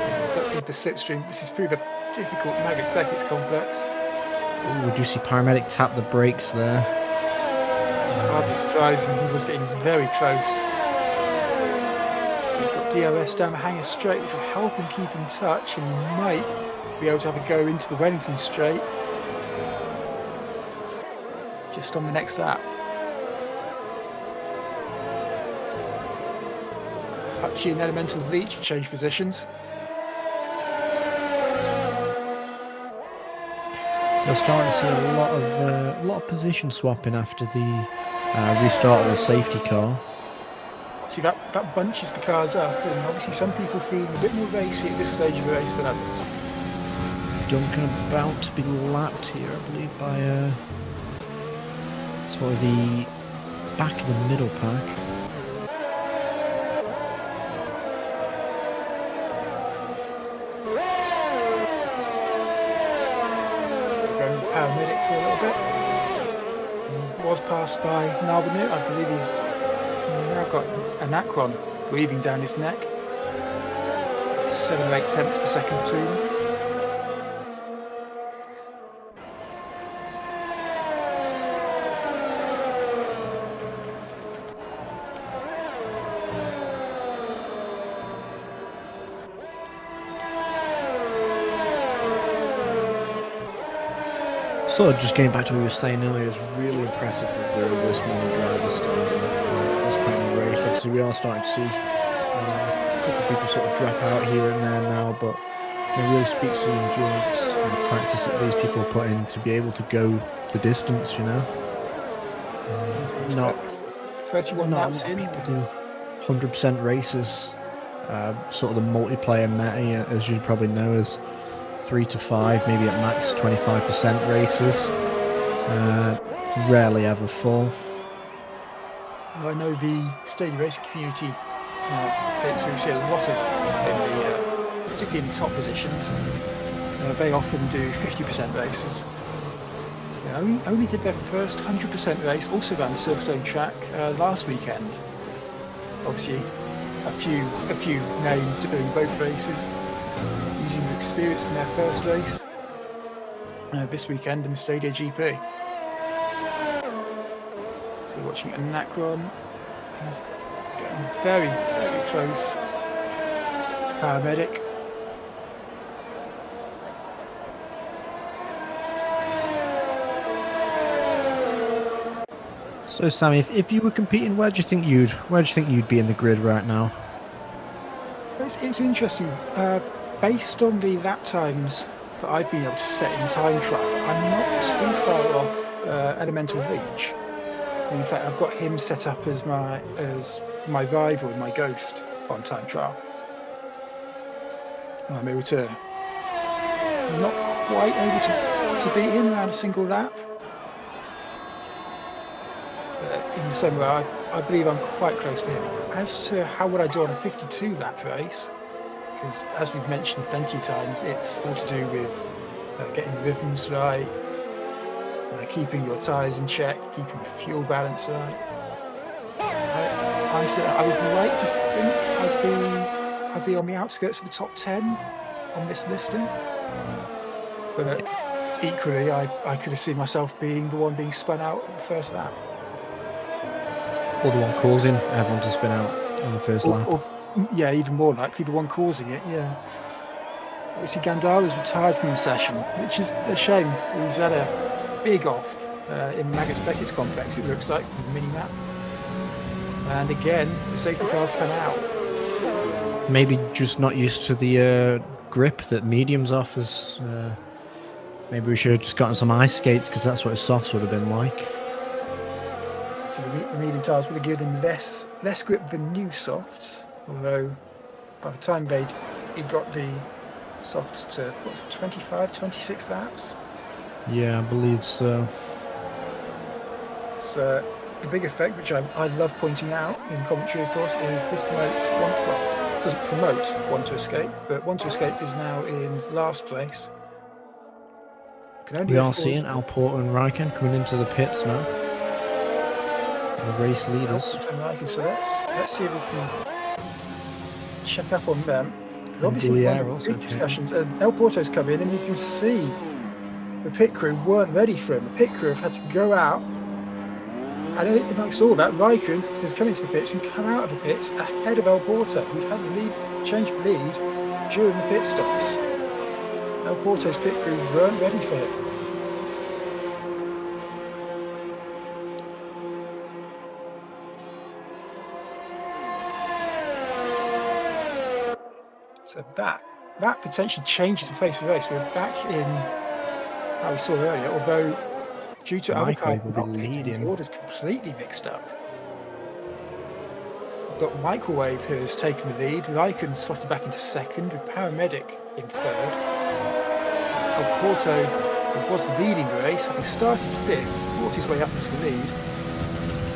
He's ducked into the slipstream. This is through the difficult Maggot-Beckett's complex. Ooh, would you see Paramedic tap the brakes there? It's hardly surprising. He was getting very close. He's got DRS down the Hanger Straight, which will help him keep in touch, and he might be able to have a go into the Wellington Straight just on the next lap. Hutchie and Elemental Leech change positions. You're starting to see a lot of position swapping after the restart of the safety car. See, that bunches the cars up, and obviously some people feel a bit more racy at this stage of the race than others. Duncan about to be lapped here, I believe, by sort of the back of the middle pack. Paramedic for a little bit. He was passed by Nalbany. I believe he's now got Anacron breathing down his neck. 7 or 8 tenths per second between them. sort of just getting back to what we were saying earlier, it's really impressive that there are this many drivers starting this point in the race. Obviously, we are starting to see a couple of people sort of drop out here and there now, but it really speaks to the endurance and practice that these people put in to be able to go the distance, you know. Not 31 not a laps lot of in. people do 100% races. Sort of the multiplayer meta, as you probably know, is 3 to 5, maybe at max 25% races. Rarely ever full. I know the Stadia racing community, so we see a lot of particularly in the top positions. They often do 50% races. Only did their first 100% race, also around the Silverstone track last weekend. Obviously, a few names doing both races, using the experience in their first race this weekend in the Stadia GP. So we're watching Anacron. He's getting very, very close to Paramedic. So, Sammy, if you were competing, where do you think you'd be in the grid right now? It's interesting. Based on the lap times that I've been able to set in time trial, I'm not too far off Elemental Leech. In fact, I've got him set up as my rival, my ghost on time trial. I'm able to not quite able to beat him around a single lap. In the same way, I believe I'm quite close to him. As to how would I do on a 52 lap race, because as we've mentioned plenty of times, it's all to do with getting the rhythms right, keeping your tyres in check, keeping the fuel balance right. I would like to think I'd be on the outskirts of the top 10 on this listing, but equally I could have seen myself being the one being spun out at the first lap. Or the one causing everyone to spin out on the first lap. Or, yeah, even more likely the one causing it, yeah. Obviously Gandara's retired from the session, which is a shame. He's had a big off in Maggotts Beckett's complex, it looks like, from the mini-map. And again, the safety cars come out. Maybe just not used to the grip that mediums offers. Maybe we should have just gotten some ice skates, because that's what his softs would have been like. So the medium tyres would have given him less grip than new softs, although by the time he got the softs to 25, 26 laps. Yeah, I believe so. So the big effect, which I love pointing out in commentary, of course, is this doesn't promote One to Escape, but One to Escape is now in last place. We are seeing Alporta and Raikkonen coming into the pits now. The race leaders. So let's see if we can check up on them. Because obviously one of the big discussions, El Porto's come in and you can see the pit crew weren't ready for him. The pit crew have had to go out. And amongst all that, Raikkonen has come into the pits and come out of the pits ahead of El Porto, who's had the change of lead during the pit stops. El Porto's pit crew weren't ready for him. So that potentially changes the face of the race. We're back in how we saw earlier, although due to other cars not pitting, the order's completely mixed up. We've got Microwave who has taken the lead, Raikkonen slotted back into second, with Paramedic in third. El Porto, who was leading the race, having started fifth, brought his way up into the lead.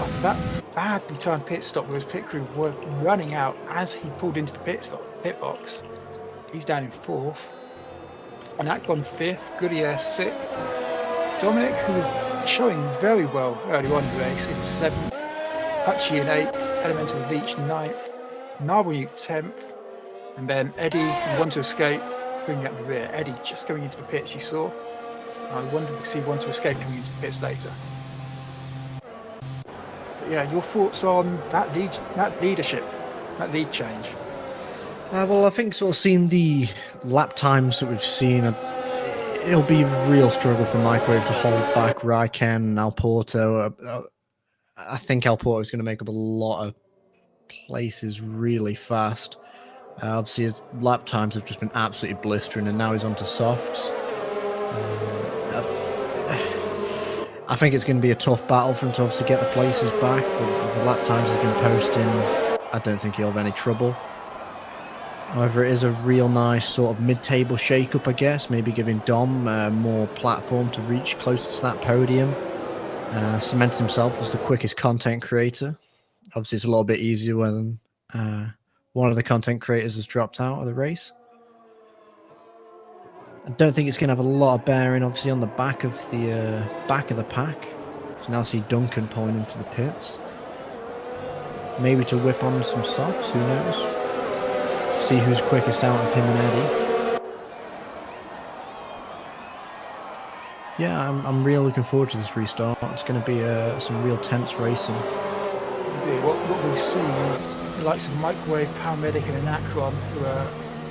After that badly timed pit stop where his pit crew were running out as he pulled into the pit box, he's down in fourth. And Akon fifth, Goodyear sixth. Dominic, who was showing very well early on in the race, in seventh. Hutchie in eighth, Elemental Leech ninth, Narbonute 10th, and then Eddie, One to Escape, bringing up the rear. Eddie just going into the pits, you saw. I wonder if we see One to Escape coming into the pits later. But yeah, your thoughts on that leadership, that lead change? Well, I think sort of seeing the lap times that we've seen, it'll be a real struggle for Microwave to hold back Raikkonen and Alporto. I think Alporto is going to make up a lot of places really fast. Obviously, his lap times have just been absolutely blistering, and now he's onto softs. I think it's going to be a tough battle for him to obviously get the places back, but with the lap times he's been posting, I don't think he'll have any trouble. However, it is a real nice sort of mid-table shake-up, I guess, maybe giving Dom more platform to reach closer to that podium. Cements himself as the quickest content creator. Obviously, it's a little bit easier when one of the content creators has dropped out of the race. I don't think it's going to have a lot of bearing, obviously, on the back of the pack. So now see Duncan pulling into the pits. Maybe to whip on some softs, who knows? See who's quickest out of him and Eddie. Yeah, I'm really looking forward to this restart. It's going to be some real tense racing. What we'll see is the likes of Microwave, Paramedic and Anacron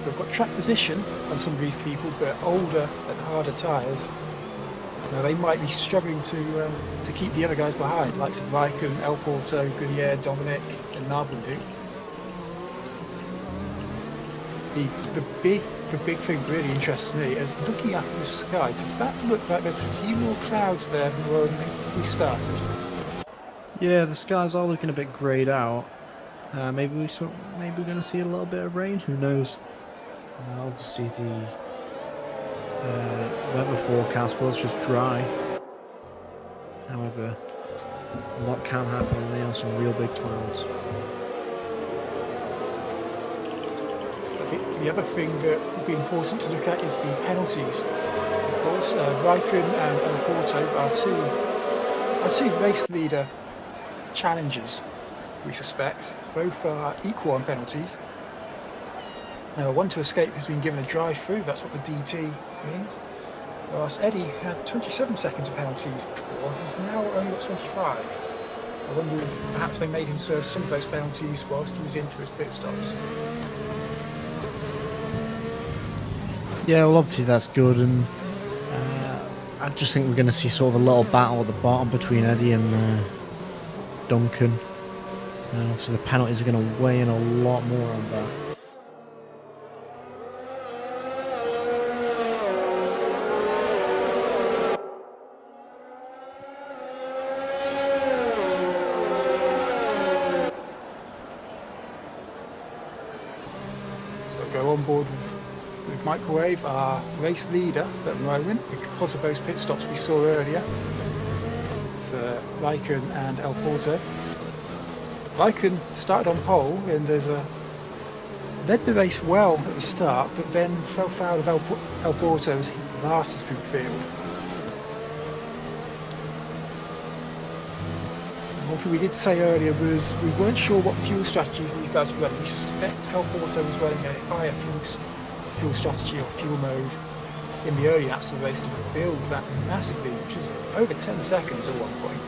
who've got track position on some of these people, but older and harder tyres. They might be struggling to keep the other guys behind, likes of Raikkonen, El Porto, Goodyear, Dominic and Narbonneau. The big thing really interests me is looking up in the sky. Does that look like there's a few more clouds there than when we started? Yeah, the skies are looking a bit greyed out. Maybe we're going to see a little bit of rain. Who knows? Obviously, the weather forecast was just dry. However, a lot can happen, and there are some real big clouds. The other thing that would be important to look at is the penalties. Of course, Raikkonen and El Porto are two race leader challengers, we suspect. Both are equal on penalties. One to escape has been given a drive-through, that's what the DT means. Whilst Eddie had 27 seconds of penalties before, he's now only got 25. I wonder if perhaps they made him serve some of those penalties whilst he was in for his pit stops. Yeah, well, obviously that's good, and I just think we're going to see sort of a little battle at the bottom between Eddie and Duncan. And obviously the penalties are going to weigh in a lot more on that. So go on board with Microwave, our race leader at the moment, because of those pit stops we saw earlier for Raikkonen and El Porto. Raikkonen started on pole and led the race well at the start, but then fell foul of El Porto as he blasted through the field. One thing we did say earlier was we weren't sure what fuel strategies these guys were running. We suspect El Porto was running a higher fuel strategy or fuel mode in the early laps of the race to build that massively, which is over 10 seconds at one point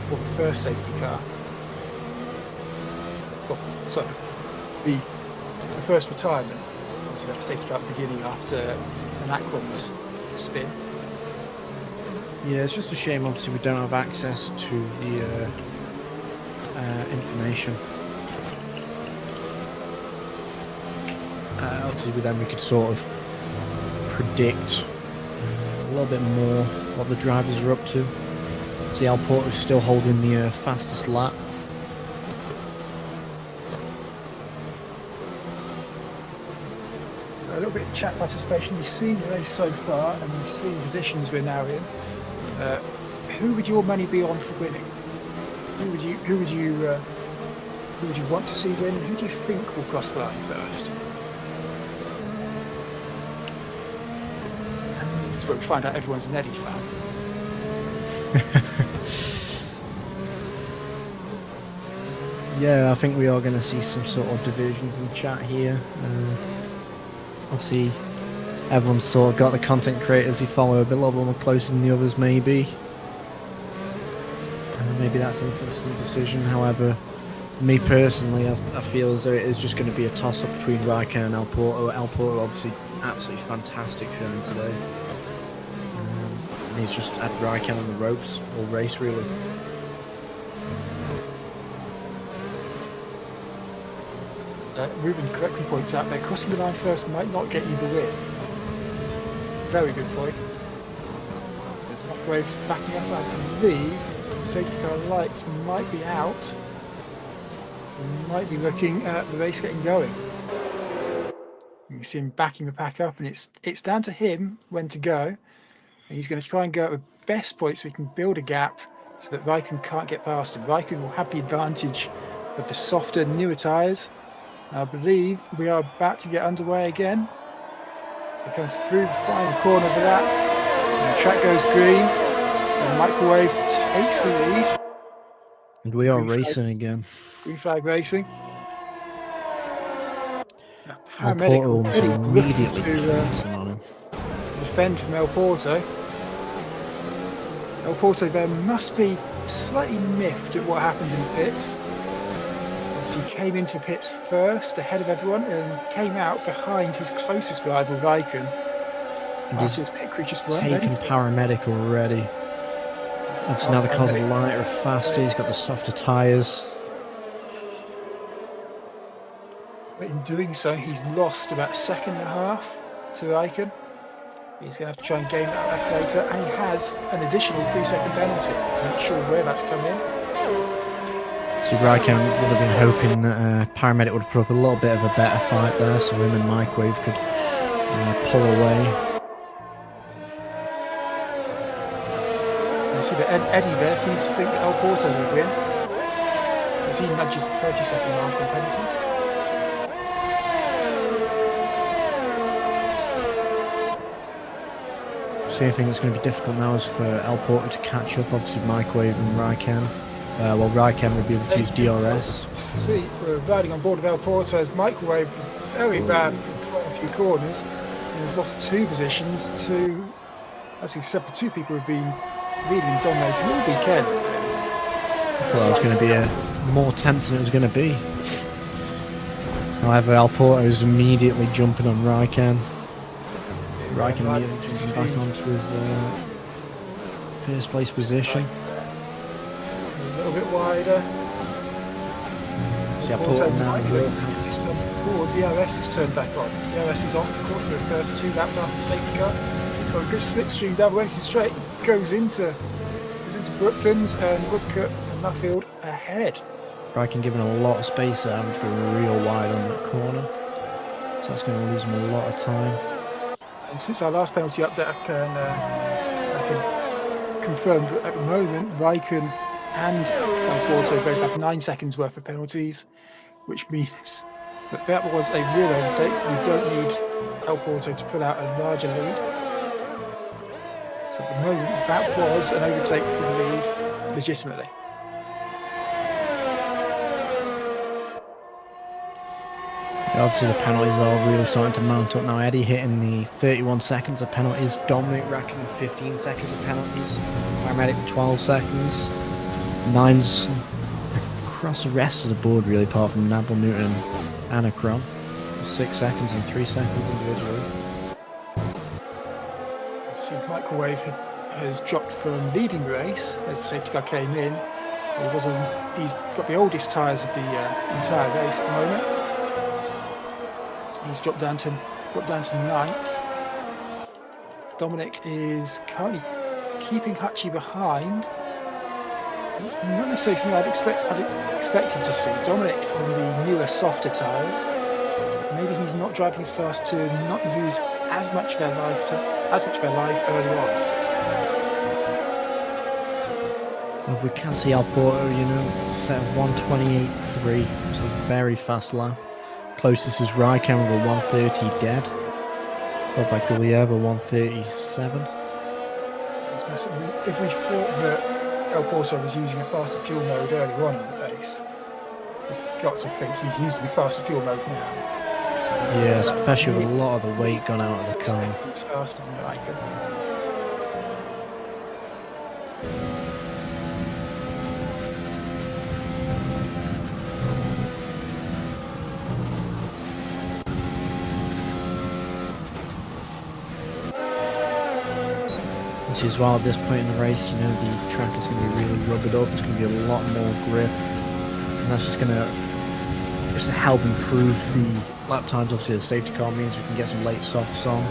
for the first safety car. So the first retirement, obviously that safety car at the beginning after Anacron's spin. Yeah, it's just a shame obviously we don't have access to the information. Obviously with them we could sort of predict a little bit more what the drivers are up to. See, El Porto is still holding the fastest lap. A little bit of chat participation. You've seen the race so far, and you've seen the positions we're now in. Who would your money be on for winning? Who would you want to see win? And who do you think will cross the line first? And that's where we find out everyone's an Eddie fan. Yeah, I think we are going to see some sort of divisions in chat here. Obviously, everyone's sort of got the content creators who follow a bit more closer than the others, maybe. Maybe that's influencing the decision. However, me personally, I feel as though it is just going to be a toss-up between Raikkonen and El Porto. El Porto, obviously, absolutely fantastic showing today. he's just had Raikkonen on the ropes all race, really. Ruben correctly points out that crossing the line first might not get you the win. Very good point. There's Waves backing up. I believe safety car lights might be out. We might be looking at the race getting going. You can see him backing the pack up, and it's down to him when to go. And he's going to try and go at the best point so we can build a gap so that Raikkonen can't get past him. Raikkonen will have the advantage of the softer, newer tyres. I believe we are about to get underway again. So come through the final corner of that. And the track goes green. And Microwave takes the lead. And we are racing again. Green flag racing. Paramedic already immediately to on him. defend from El Porto. El Porto there must be slightly miffed at what happened in the pits. He came into pits first ahead of everyone and came out behind his closest rival Raikkonen. He's his pit crew just weren't taken ready. Paramedic already. Obviously now the cars are lighter, faster, he's got the softer tyres. But in doing so, he's lost about a second and a half to Raikkonen. He's going to have to try and gain that back later, and he has an additional 3-second penalty. I'm not sure where that's come in. So Raikkonen would have been hoping that Paramedic would have put up a little bit of a better fight there, so him and Microwave could pull away. You see that Eddie there seems to think that El Porto will win, as he nudges the 30-second mark on penalties. So the only thing that's going to be difficult now is for El Porto to catch up, obviously Microwave and Raikkonen. Well, Raikkonen will be able to use DRS. See, we're riding on board of El Porto's Microwave was very bad for quite a few corners and has lost 2 positions to, as we said, the 2 people who've been really dominating all weekend. I thought it was going to be more tense than it was going to be. However, El Porto is immediately jumping on Raikkonen. Raikkonen immediately jumping back onto his first place position. A little bit wider. See, El Porto now. DRS is turned back on. DRS is off, of course, for the first 2 laps after the safety car. He's got a good slipstream down Wellington Straight. Goes into Brooklands and Woodcote and Nuffield ahead. Raikkonen giving a lot of space there, having to go real wide on that corner. So that's going to lose him a lot of time. And since our last penalty update, I can confirm that at the moment Raikkonen and El Porto both have 9 seconds worth of penalties, which means that was a real overtake. We don't need El Porto to pull out a larger lead. So at the moment, that was an overtake for the lead, legitimately. Obviously the penalties are really starting to mount up now. Eddie hitting the 31 seconds of penalties, Dominic racking 15 seconds of penalties, Paramedic 12 seconds, 9's across the rest of the board really, apart from Nabel Newton and Anacron, 6 seconds and 3 seconds individually. See, Microwave has dropped from leading the race as the safety car came in. He's got the oldest tyres of the entire race at the moment. He's dropped down to 9th. Dominic is currently keeping Hutchie behind. It's not necessarily something I'd expected to see. Dominic on the newer, softer tyres. Maybe he's not driving as fast to not use as much of their life early on. Well, if we can see El Porto, set of 1:28.3, it's a very fast lap. Closest is Raikkonen with a 1:30 dead, followed by Gullier with a 1:37. If we thought that El Porto was using a faster fuel mode early on in the race, we've got to think he's using a faster fuel mode now. Yeah, especially with a lot of the weight gone out of the car. It's faster than Raikkonen. penalty as well at this point in the race. You know, the track is going to be really rubbered up. It's going to be a lot more grip, and that's just going to help improve the lap times. Obviously, the safety car means we can get some late softs on.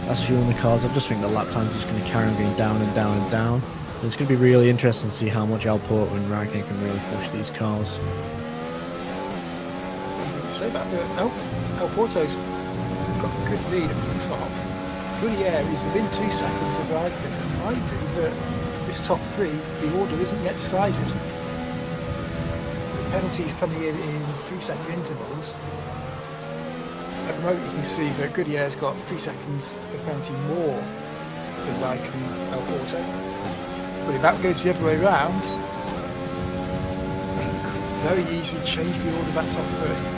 That's fueling the cars. I just think the lap times are just going to carry on going down and down and down. And it's going to be really interesting to see how much Alport and Raikkonen can really push these cars. Say about the Alporto's got a good lead at the top. Gruyere is within 2 seconds of Raikkonen. I think that this top 3, the order isn't yet decided. The penalties coming in 3-second intervals. At the moment you can see that Goodyear's got 3 seconds of penalty more than Raikkonen and Alporto. But if that goes the other way around, they could very easily change the order of that top 3.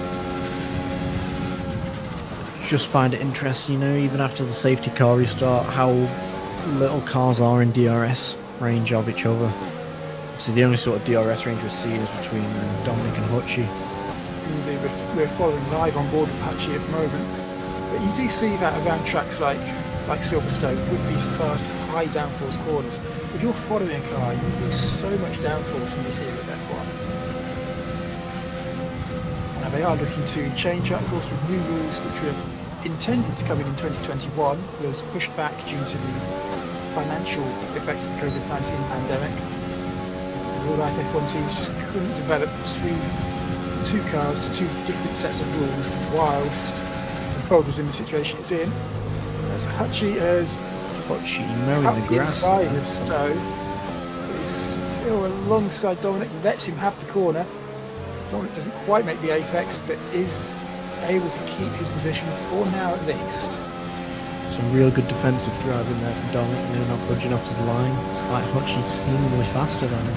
Just find it interesting, you know, even after the safety car restart, how little cars are in DRS range of each other. So the only sort of DRS range we see is between Dominic and Hutchie. Indeed, we're following live on board with Hutchie at the moment. But you do see that around tracks like Silverstone with these fast, high downforce corners. If you're following a car, you lose so much downforce in this era of F1. Now they are looking to change up, of course, with new rules which were intended to come in 2021, was pushed back due to the financial effects of the COVID-19 pandemic. Real life F1 teams just couldn't develop two cars to 2 different sets of rules whilst the world was in the situation it's in. As Hutchie has mowing the grass inside of Stowe, but is still alongside Dominic, lets him have the corner. Dominic doesn't quite make the apex, but is able to keep his position for now at least. Some real good defensive driving there from Dominic, you know, not budging off his line. It's like Hutchie seemingly faster than him.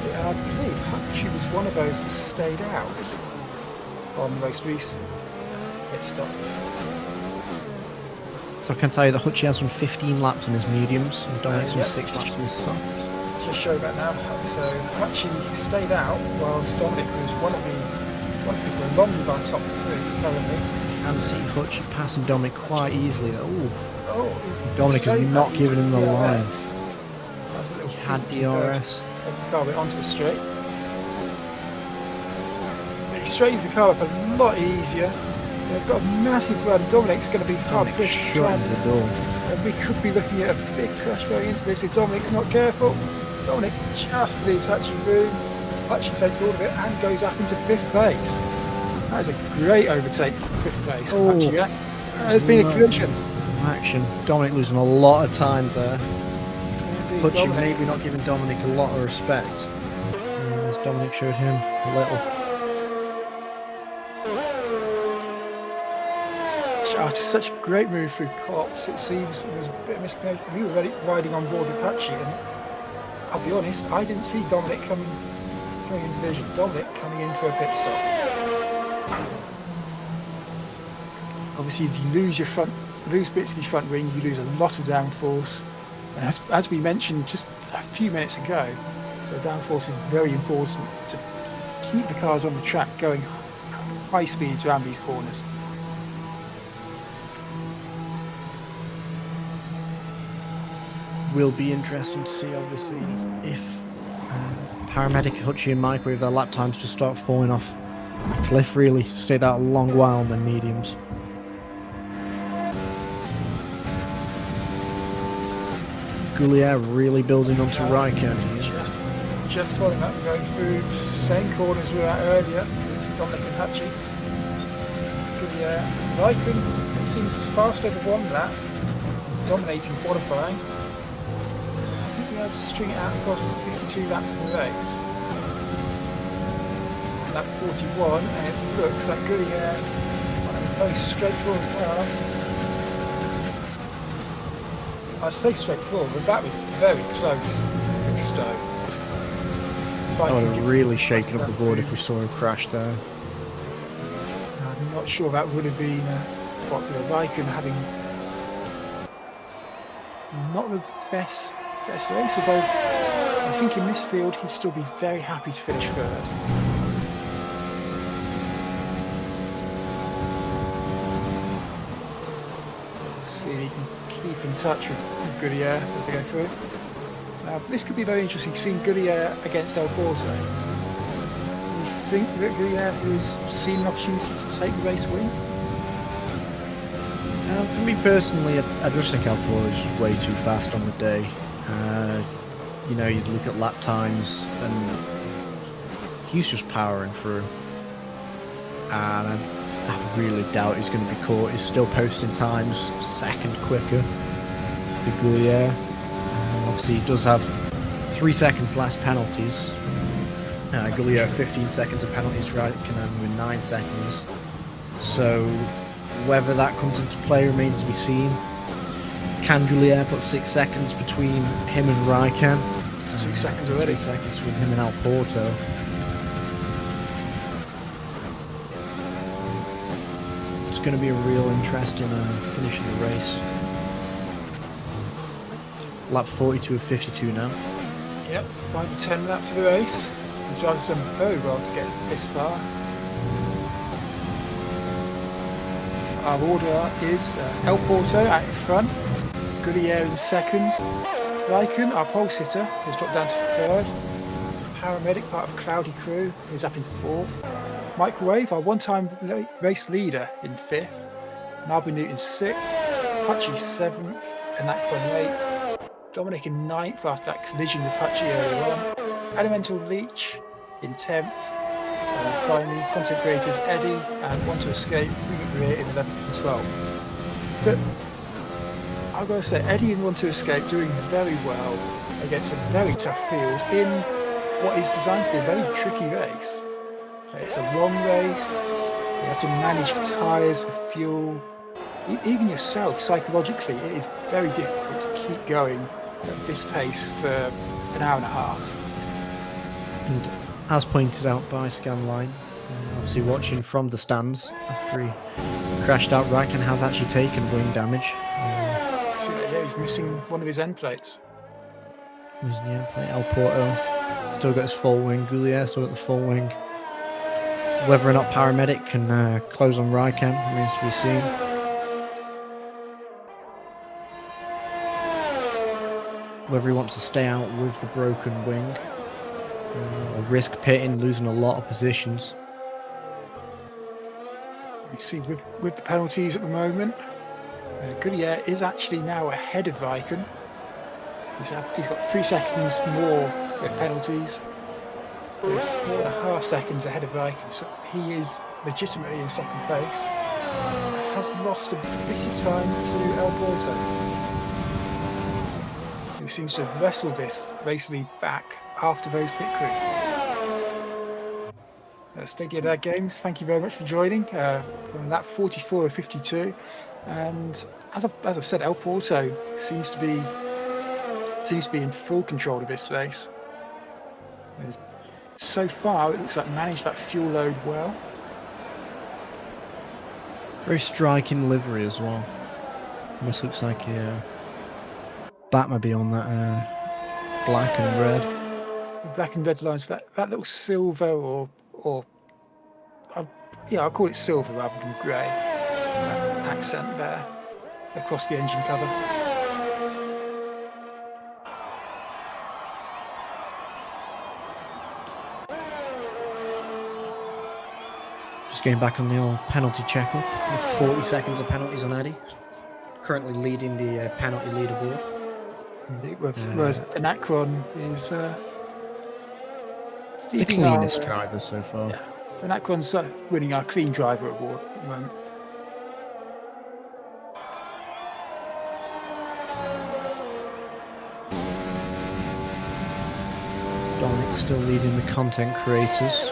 Yeah, I believe Hutchie was one of those that stayed out on the most recent pit stops. So I can tell you that Hutchie has some 15 laps on his mediums, and Dominic's some 6 laps on his softs. Just show that now. So Hutchie stayed out, whilst Dominic was one of the people along with our top 3 currently. And see Hutchie passing Dominic quite easily. Oh, Dominic is not giving him the line. That's a little He had DRS. As the car went onto the straight. But he straightens the car up a lot easier. He's got a massive run. Dominic's going to be hard pushed. Shutting the door. And we could be looking at a big crash going into this if Dominic's not careful. Dominic just leaves Hutchie room. Hutchie takes all of it and goes up into 5th place. That is a great overtake for 5th place. Hutchie, there's been a collision. Action. Dominic losing a lot of time there. Indeed, Hutchie maybe not giving Dominic a lot of respect. As Dominic showed him a little. After such a great move through Cops, it seems it was a bit of miscommunication. We were riding on board with Hutchie, and I'll be honest, I didn't see Dominic coming into vision. Dominic coming in for a pit stop. Obviously, if you lose bits of your front wing, you lose a lot of downforce. And as we mentioned just a few minutes ago, the downforce is very important to keep the cars on the track going high speeds around these corners. Will be interesting to see, obviously, if Paramedic, Hutchie and Microwave, their lap times just start falling off a cliff, really. Stayed out a long while on their mediums. Goulier really building onto Raikkonen. Just following that, going through the same corners we were at earlier with Dominic and Hutchie. Goulier, Raikkonen, it seems fast over 1 lap, dominating qualifying. Be able to string it out across 52 laps of the race. Lap 41, and it looks like Goulier on a very straightforward pass. I say straightforward, but that was very close with Stowe. I would have really shaken up the board if we saw him crash there. I'm not sure that would have been popular. Raikkonen having not the best race, although I think in this field he'd still be very happy to finish 3rd. Let's see if he can keep in touch with Goodyear as they go through. This could be very interesting, seeing Goodyear against El Porto. You think that Goodyear has seen an opportunity to take the race win? For me personally, I just think El Porto is just way too fast on the day. You know, you'd look at lap times and he's just powering through. And I really doubt he's going to be caught. He's still posting times second quicker than Goodyear. Obviously, he does have 3 seconds less penalties. Goodyear 15 seconds of penalties, right? Can have with 9 seconds. So whether that comes into play remains to be seen. Can Goodyear put 6 seconds between him and Raikkonen? It's 2 seconds already. 2 seconds with him and El Porto. It's going to be a real interesting finish of the race. Lap 42 of 52 now. Yep, 5 to 10 laps of the race. The drivers done very well to get this far. Our order is El Porto out in front, Goodyear in second. Raikkonen, our pole sitter, has dropped down to third. Paramedic, part of Cloudy crew, is up in fourth. Microwave, our one-time race leader, in fifth. Marby Newton sixth. Hutchie seventh. And Akron eighth. Dominic in ninth after that collision with Hutchie earlier on. Elemental Leech in 10th. And finally, content creators Eddie and Want to Escape bringing the rear in 11th and 12th. But I've got to say, Eddie and Want to Escape doing very well against a very tough field in what is designed to be a very tricky race. It's a long race. You have to manage tyres, the fuel, even yourself psychologically. It is very difficult to keep going at this pace for an hour and a half. And as pointed out by Scanline, obviously watching from the stands after he crashed out, Raikkonen has actually taken wing damage. See that here, he's missing one of his end plates. Losing the end plate. El Porto still got his full wing. Goodyear still got the full wing. Whether or not Paramedic can close on Raikkonen remains to be seen. Whether he wants to stay out with the broken wing or risk pitting, losing a lot of positions. You see with the penalties at the moment, Goodyear is actually now ahead of Raikkonen. He's got 3 seconds more with penalties. He's 4.5 seconds ahead of Raikkonen, so he is legitimately in second place. Has lost a bit of time to El Porto, who seems to have wrestled this race lead back after those pit crews. Stadia Games, thank you very much for joining on lap 44 of 52. And as I've said, El Porto seems to be in full control of this race. So far, it looks like managed that fuel load well. Very striking livery as well. Almost looks like Batmobile on that black and red. The black and red lines, that little silver or I'll call it silver rather than grey. That accent there across the engine cover. Just getting back on the old penalty checkup. 40 seconds of penalties on Eddie. Currently leading the penalty leaderboard. Whereas Anacron is the cleanest driver so far. Yeah, Anacron's winning our Clean Driver Award at the moment. Dominic's still leading the content creators.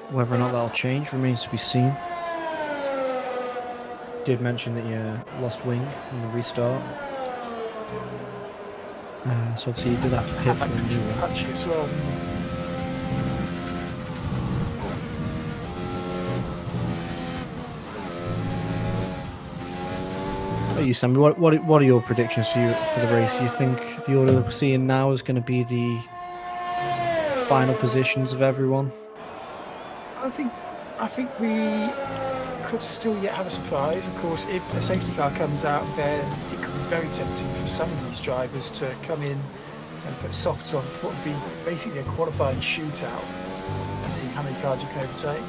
Whether or not that'll change remains to be seen. Did mention that you lost wing in the restart. So obviously you did have to pit for a new one. Actually as well. What are you, Sammy? What are your predictions for the race? You think the order we're seeing now is going to be the final positions of everyone? I think we could still yet have a surprise. Of course, if a safety car comes out, then it could be very tempting for some of these drivers to come in and put softs on what would be basically a qualifying shootout and see how many cars you can overtake.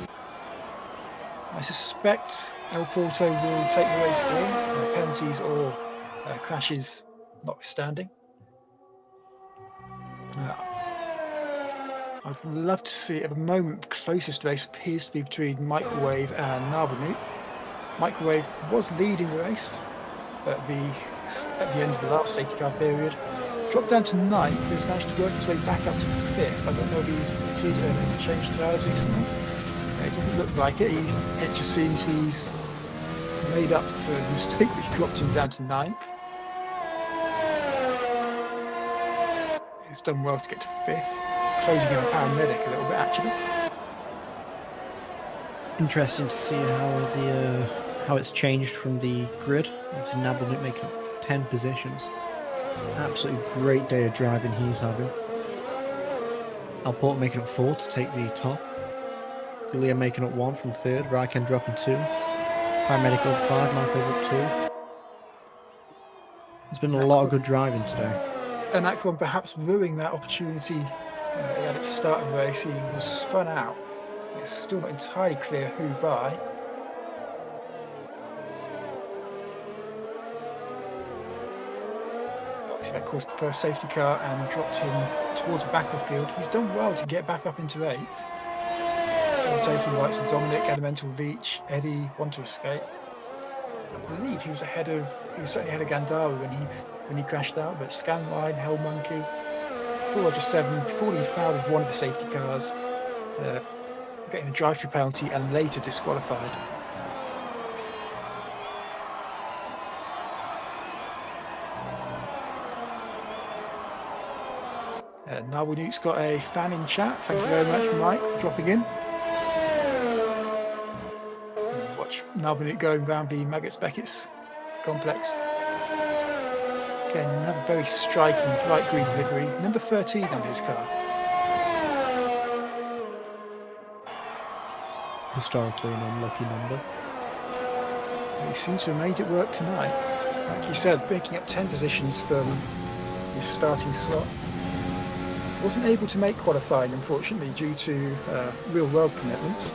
I suspect El Porto will take the race win, penalties or crashes notwithstanding. I'd love to see, at the moment, the closest race appears to be between Microwave and Narbonute. Microwave was leading the race at the end of the last safety car period. Dropped down to 9th, but has managed to work his way back up to 5th. I don't know if he's pitted and has changed tyres recently. It doesn't look like it. It just seems he's made up for the mistake which dropped him down to 9th. He's done well to get to 5th. Closing in on Paramedic a little bit, actually. Interesting to see how it's changed from the grid. Obviously, Nabonute making 10 positions. Absolutely great day of driving he's having. Alport making up 4 to take the top. Gulia making up 1 from 3rd. Raikkonen dropping 2. Paramedic up 5. Marco up 2. There's been a lot of good driving today. And Akron perhaps ruining that opportunity he had at the start of the race. He was spun out. It's still not entirely clear who by. Obviously, that caused the first safety car and dropped him towards the back of the field. He's done well to get back up into 8th. Taking rights of Dominic, Elemental Leech, Eddie, Want to Escape. I believe he was certainly ahead of Gandara when he crashed out, but Scanline, Hell Monkey, 407, before he fouled one of the safety cars, getting a drive-through penalty and later disqualified. Narwhal-Nuke's got a fan in chat. Thank you very much, Mike, for dropping in. Watch Narwhal-Nuke going around the Maggots Beckett's complex. Again, another very striking bright green livery. Number 13 on his car. Historically an unlucky number. He seems to have made it work tonight. Like you said, making up 10 positions from his starting slot. Wasn't able to make qualifying, unfortunately, due to real-world commitments.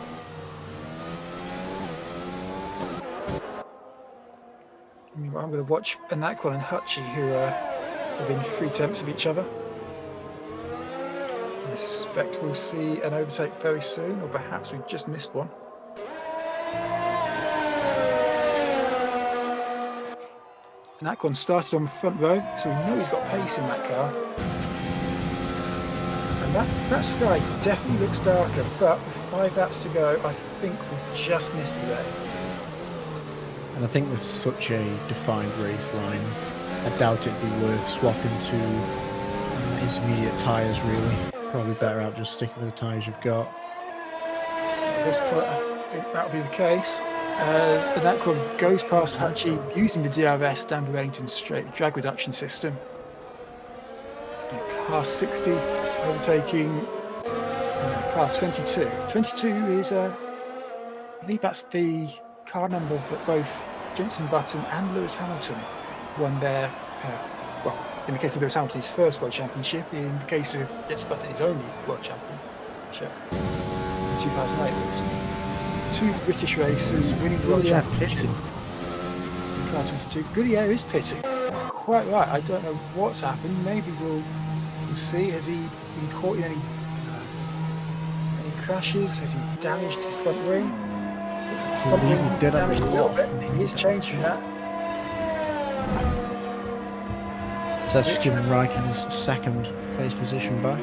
Meanwhile, I'm going to watch Anakwan and Hutchie, who are within 3 tenths of each other. I suspect we'll see an overtake very soon, or perhaps we've just missed one. Anakwan started on the front row, so we know he's got pace in that car. And that sky definitely looks darker, but with 5 laps to go, I think we've just missed the day. And I think with such a defined race line, I doubt it'd be worth swapping to intermediate tyres, really. Probably better out just sticking with the tyres you've got. At this point, I think that'll be the case. As Anakwan goes past Hachi using the DRS down the Wellington Straight drag reduction system. Car 60 overtaking car 22. 22 is, I believe that's the car number that both Jenson Button and Lewis Hamilton won their, well, in the case of Lewis Hamilton, his first World Championship. In the case of Jenson Button, his only World Championship in 2008. It was 2 British racers winning the World Championship. Car 22. Goodyear is pitting. That's quite right. I don't know what's happened. Maybe we'll see. Has he been caught in any crashes? Has he damaged his front wing? His front wing damaged a little bit. He is changing that. So that's just giving Raikkonen's 2nd place position back.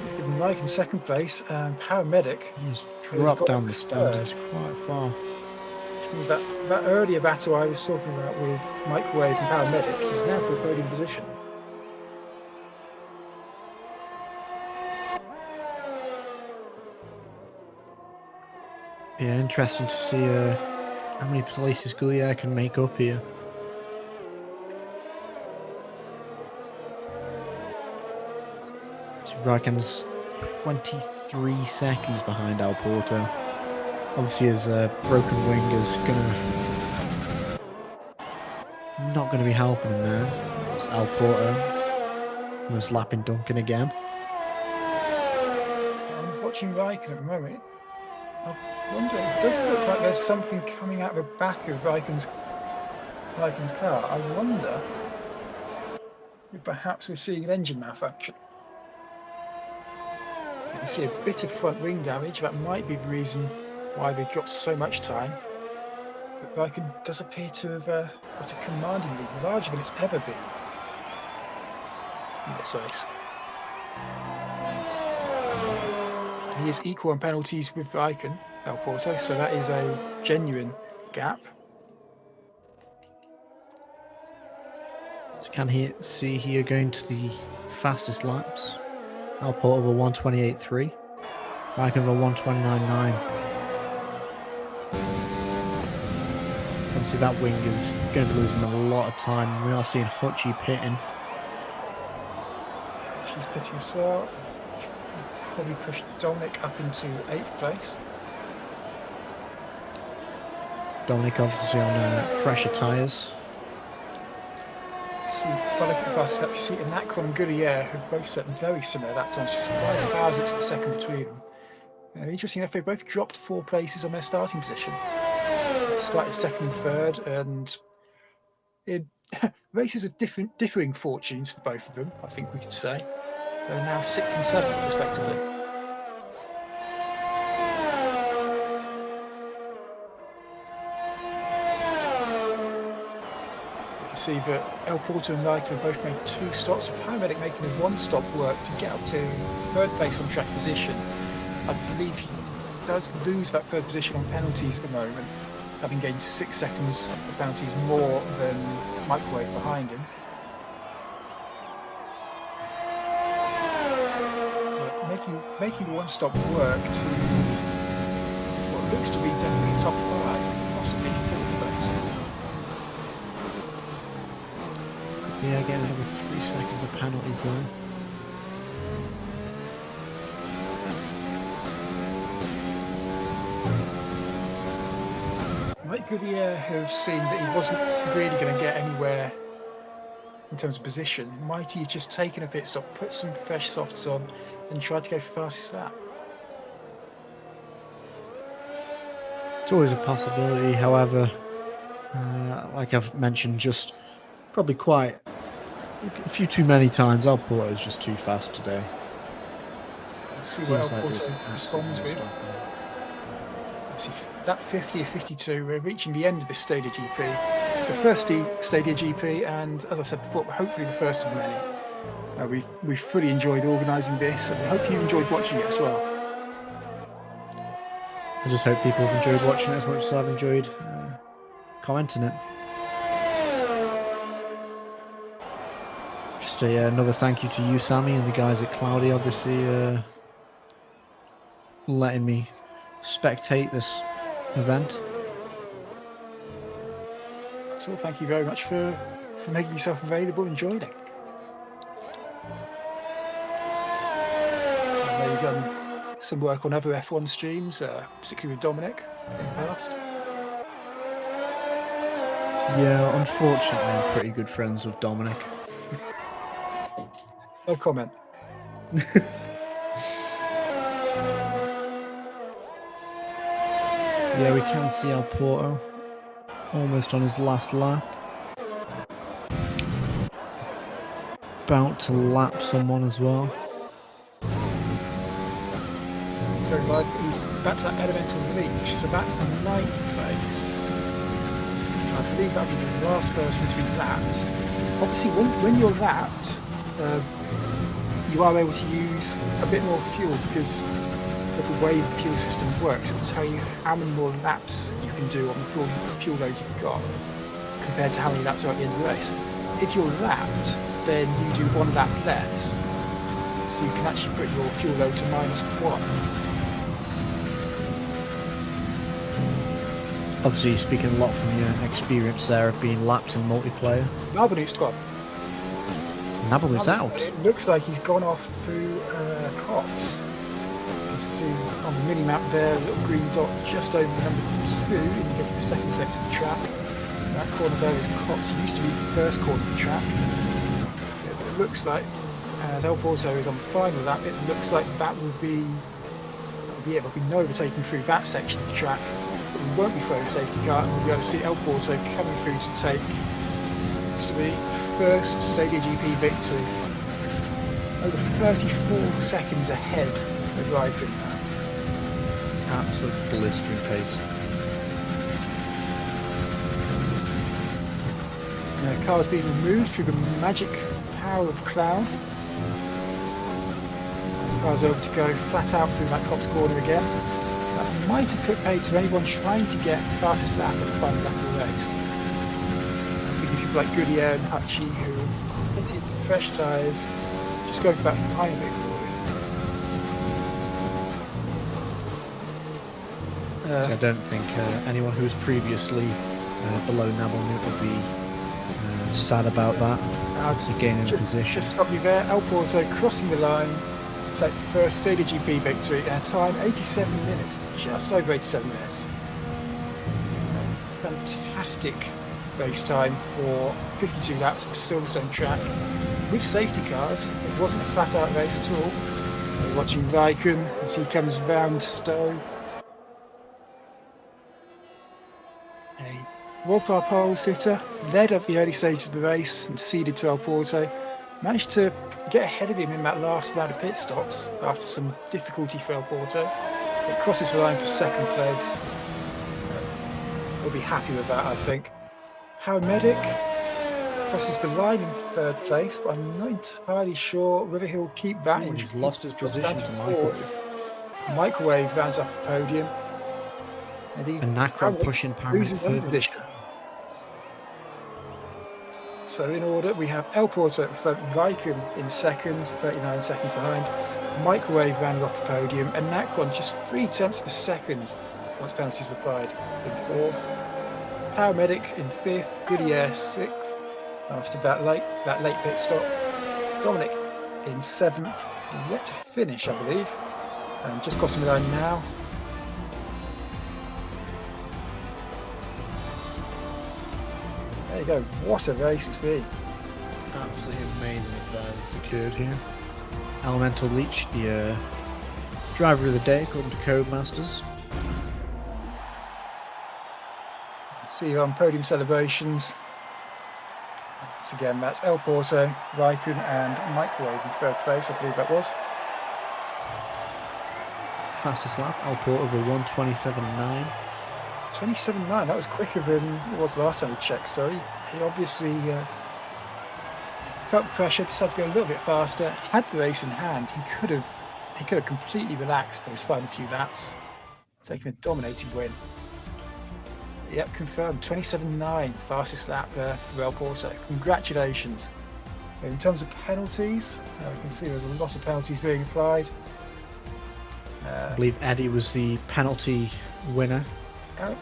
He's given Raikkonen 2nd place, and Paramedic. He's dropped down the standings quite far. Which means that earlier battle I was talking about with Microwave and Paramedic is now for the podium position. Yeah, interesting to see how many places Gulier can make up here. So Raikkonen's 23 seconds behind Alporto. Obviously, his broken wing is not gonna be helping him there. It's Al Porto, almost lapping Duncan again. I'm watching Raikkonen at the moment. I wonder, it does look like there's something coming out of the back of Raikkonen's car. I wonder if perhaps we're seeing an engine malfunction. You can see a bit of front wing damage. That might be the reason why they dropped so much time. But Raikkonen does appear to have got a commanding lead, larger than it's ever been in this race. He is equal on penalties with Raikkonen, El Porto, so that is a genuine gap. So can he see here going to the fastest laps? Al Porto over 128.3, Raikkonen over 129.9. Obviously that wing is going to be losing a lot of time. We are seeing Hutchie pitting. She's pitting as well. Probably pushed Dominic up into 8th place. Dominic obviously on fresher tyres. See, by looking at the fastest lap, you see Inakron and Goodyear have both set very similar lap times, just 5 thousandths of a second between them. Interesting enough, they both dropped 4 places on their starting position. They started second and third, and in races of differing fortunes for both of them, I think we could say. They're now 6th and 7th respectively. You can see that El Porto and Raikkonen both made 2 stops, with Paramedic making a 1-stop work to get up to 3rd place on track position. I believe he does lose that 3rd position on penalties at the moment, having gained 6 seconds of penalties more than Microwave behind him. Making 1-stop work to what looks to be definitely top 5, possibly 4th place. Yeah, again another 3 seconds of penalties there. Mike Goodyear have seen that he wasn't really going to get anywhere in terms of position. Might he have just taken a pit stop, put some fresh softs on, and tried to go for fastest lap? It's always a possibility, however, like I've mentioned, just probably quite a few too many times. Al Porto is just too fast today. Let's see what El Porto responds with. See, lap 50 or 52, we're reaching the end of this Stadia GP. The first Stadia GP, and as I said before, hopefully the first of many. We've fully enjoyed organising this, and we hope you enjoyed watching it as well. I just hope people have enjoyed watching it as much as I've enjoyed commenting it. Just another thank you to you, Sammy, and the guys at Cloudy, obviously, letting me spectate this event. So thank you very much for making yourself available and joining. I know you've done some work on other F1 streams, particularly with Dominic in the past. Yeah, unfortunately, I'm pretty good friends with Dominic. No comment. Yeah, we can see Al Porto almost on his last lap. About to lap someone as well. Very light, he's back to that elemental leech, so that's 9th place. I believe that will be the last person to be lapped. Obviously, when you're lapped, you are able to use a bit more fuel because of the way the fuel system works. It will tell you how many more laps you can do on the fuel load you've got compared to how many laps are at the end of the race. If you're lapped, then you do 1 lap less, so you can actually put your fuel load to -1. Obviously, you're speaking a lot from your experience there of being lapped in multiplayer. Nabanut's gone. Nabal is out. It looks like he's gone off through Cox. see on the mini map there, a little green dot just over number 2, indicating the second sector of the track. That corner there is Cops, used to be the first corner of the track. It looks like, as El Porto is on the final lap, it looks like that will be it. There'll be no overtaking through that section of the track. But we won't be throwing a safety car, and we'll be able to see El Porto coming through to take to be first Stadia GP victory. Over 34 seconds ahead of Raikkonen. Absolute blistering pace. The car's being removed through the magic power of cloud. The car's over to go flat out through that Cops corner again. That might have put paid to anyone trying to get fastest lap at the final lap of the race. I think if people like Goodyear and Hachi who have fitted fresh tyres, just going for that final victory. I don't think anyone who was previously below Nabel would be sad about that. It's gaining a position. Just stop me there. El Porto crossing the line to take the first Stadia GP victory in a time 87 minutes, just over 87 minutes. Fantastic race time for 52 laps of Silverstone track with safety cars. It wasn't a flat out race at all. We're watching Raikkonen as he comes round Stowe. Was our pole sitter, led up the early stages of the race and ceded to El Porto. Managed to get ahead of him in that last round of pit stops after some difficulty for El Porto. It crosses the line for second place. We'll be happy with that, I think. Paramedic crosses the line in third place, but I'm not entirely sure whether he'll keep that. He's lost his position to Microwave. Microwave rounds off the podium. And Nacron pushing losing Paramedic position. So in order, we have El Porto at the front, Raikkonen in second, 39 seconds behind. Microwave rounding off the podium, and Nacron just 3/10 of a second once penalties were applied in fourth. Paramedic in fifth, Goodyear sixth after that late pit stop. Dominic in seventh, yet to finish, I believe. Just crossing the line now. There you go, what a race to be. Absolutely amazing if secured here. Elemental Leech, the driver of the day according to Codemasters. See you on podium celebrations. Once again, that's El Porto, Raikkonen and Microwave in third place, I believe that was. Fastest lap, El Porto over 1:27.9. 27.9, that was quicker than it was last time we checked, sorry. He obviously felt the pressure, decided to go a little bit faster, had the race in hand. He could have completely relaxed those final few laps, taking a dominating win. Yep, confirmed, 27.9, fastest lap for El Porto. Congratulations. In terms of penalties, you can see there's a lot of penalties being applied. I believe Eddie was the penalty winner.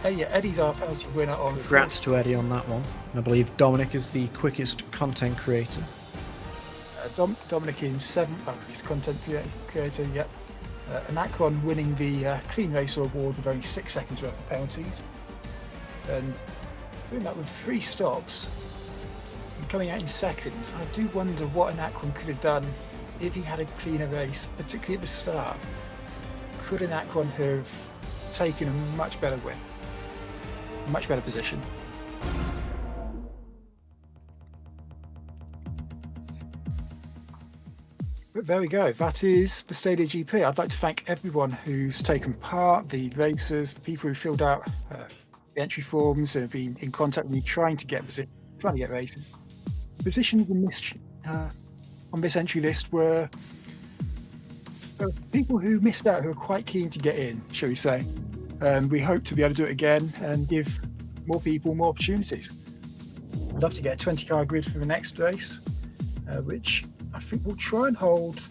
Yeah, Eddie's our penalty winner on. Congrats to Eddie on that one. And I believe Dominic is the quickest content creator. Dominic in seventh, he's content creator, yep. Anacron winning the Clean Racer Award with only 6 seconds worth of penalties. And doing that with 3 stops and coming out in second. I do wonder what Anacron could have done if he had a cleaner race, particularly at the start. Could Anacron have taken a much better win, a much better position? But there we go, that is the Stadia GP. I'd like to thank everyone who's taken part, the racers, the people who filled out the entry forms, and have been in contact with me trying to get races. Positions in this, on this entry list were people who missed out, who are quite keen to get in, shall we say. We hope to be able to do it again and give more people more opportunities. I'd love to get a 20-car grid for the next race, which I think we'll try and hold.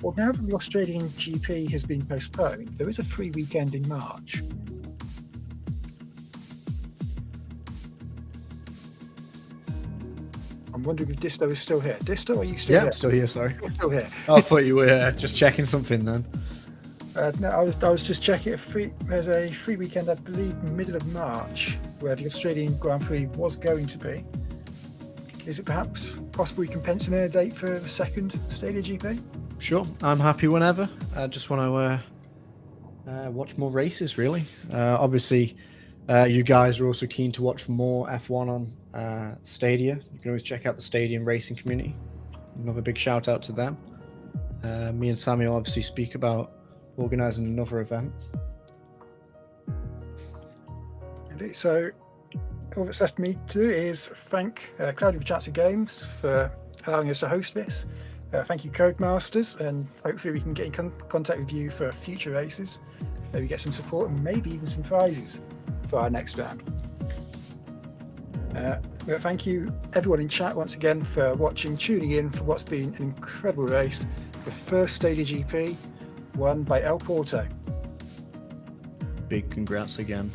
Well, now that the Australian GP has been postponed, there is a free weekend in March. I'm wondering if Dist0 is still here. Dist0, are you still here? Yeah, I'm still here, sorry. You're still here. I thought you were just checking something then. No, I was just checking. There's a free weekend, I believe, middle of March, where the Australian Grand Prix was going to be. Is it perhaps possible you can pencil in a date for the second Stadia GP? Sure, I'm happy whenever. I just want to watch more races, really. Obviously, you guys are also keen to watch more F1 on Stadia. You can always check out the Stadium racing community. Another big shout out to them. Me and Sammy will obviously speak about organising another event. Indeed. So all that's left for me to do is thank Cloudy for Chance of Games for allowing us to host this. Thank you, Codemasters, and hopefully we can get in contact with you for future races. Maybe get some support and maybe even some prizes for our next round. But thank you everyone in chat once again for watching, tuning in for what's been an incredible race. The first Stadia GP won by El Porto. Big congrats again.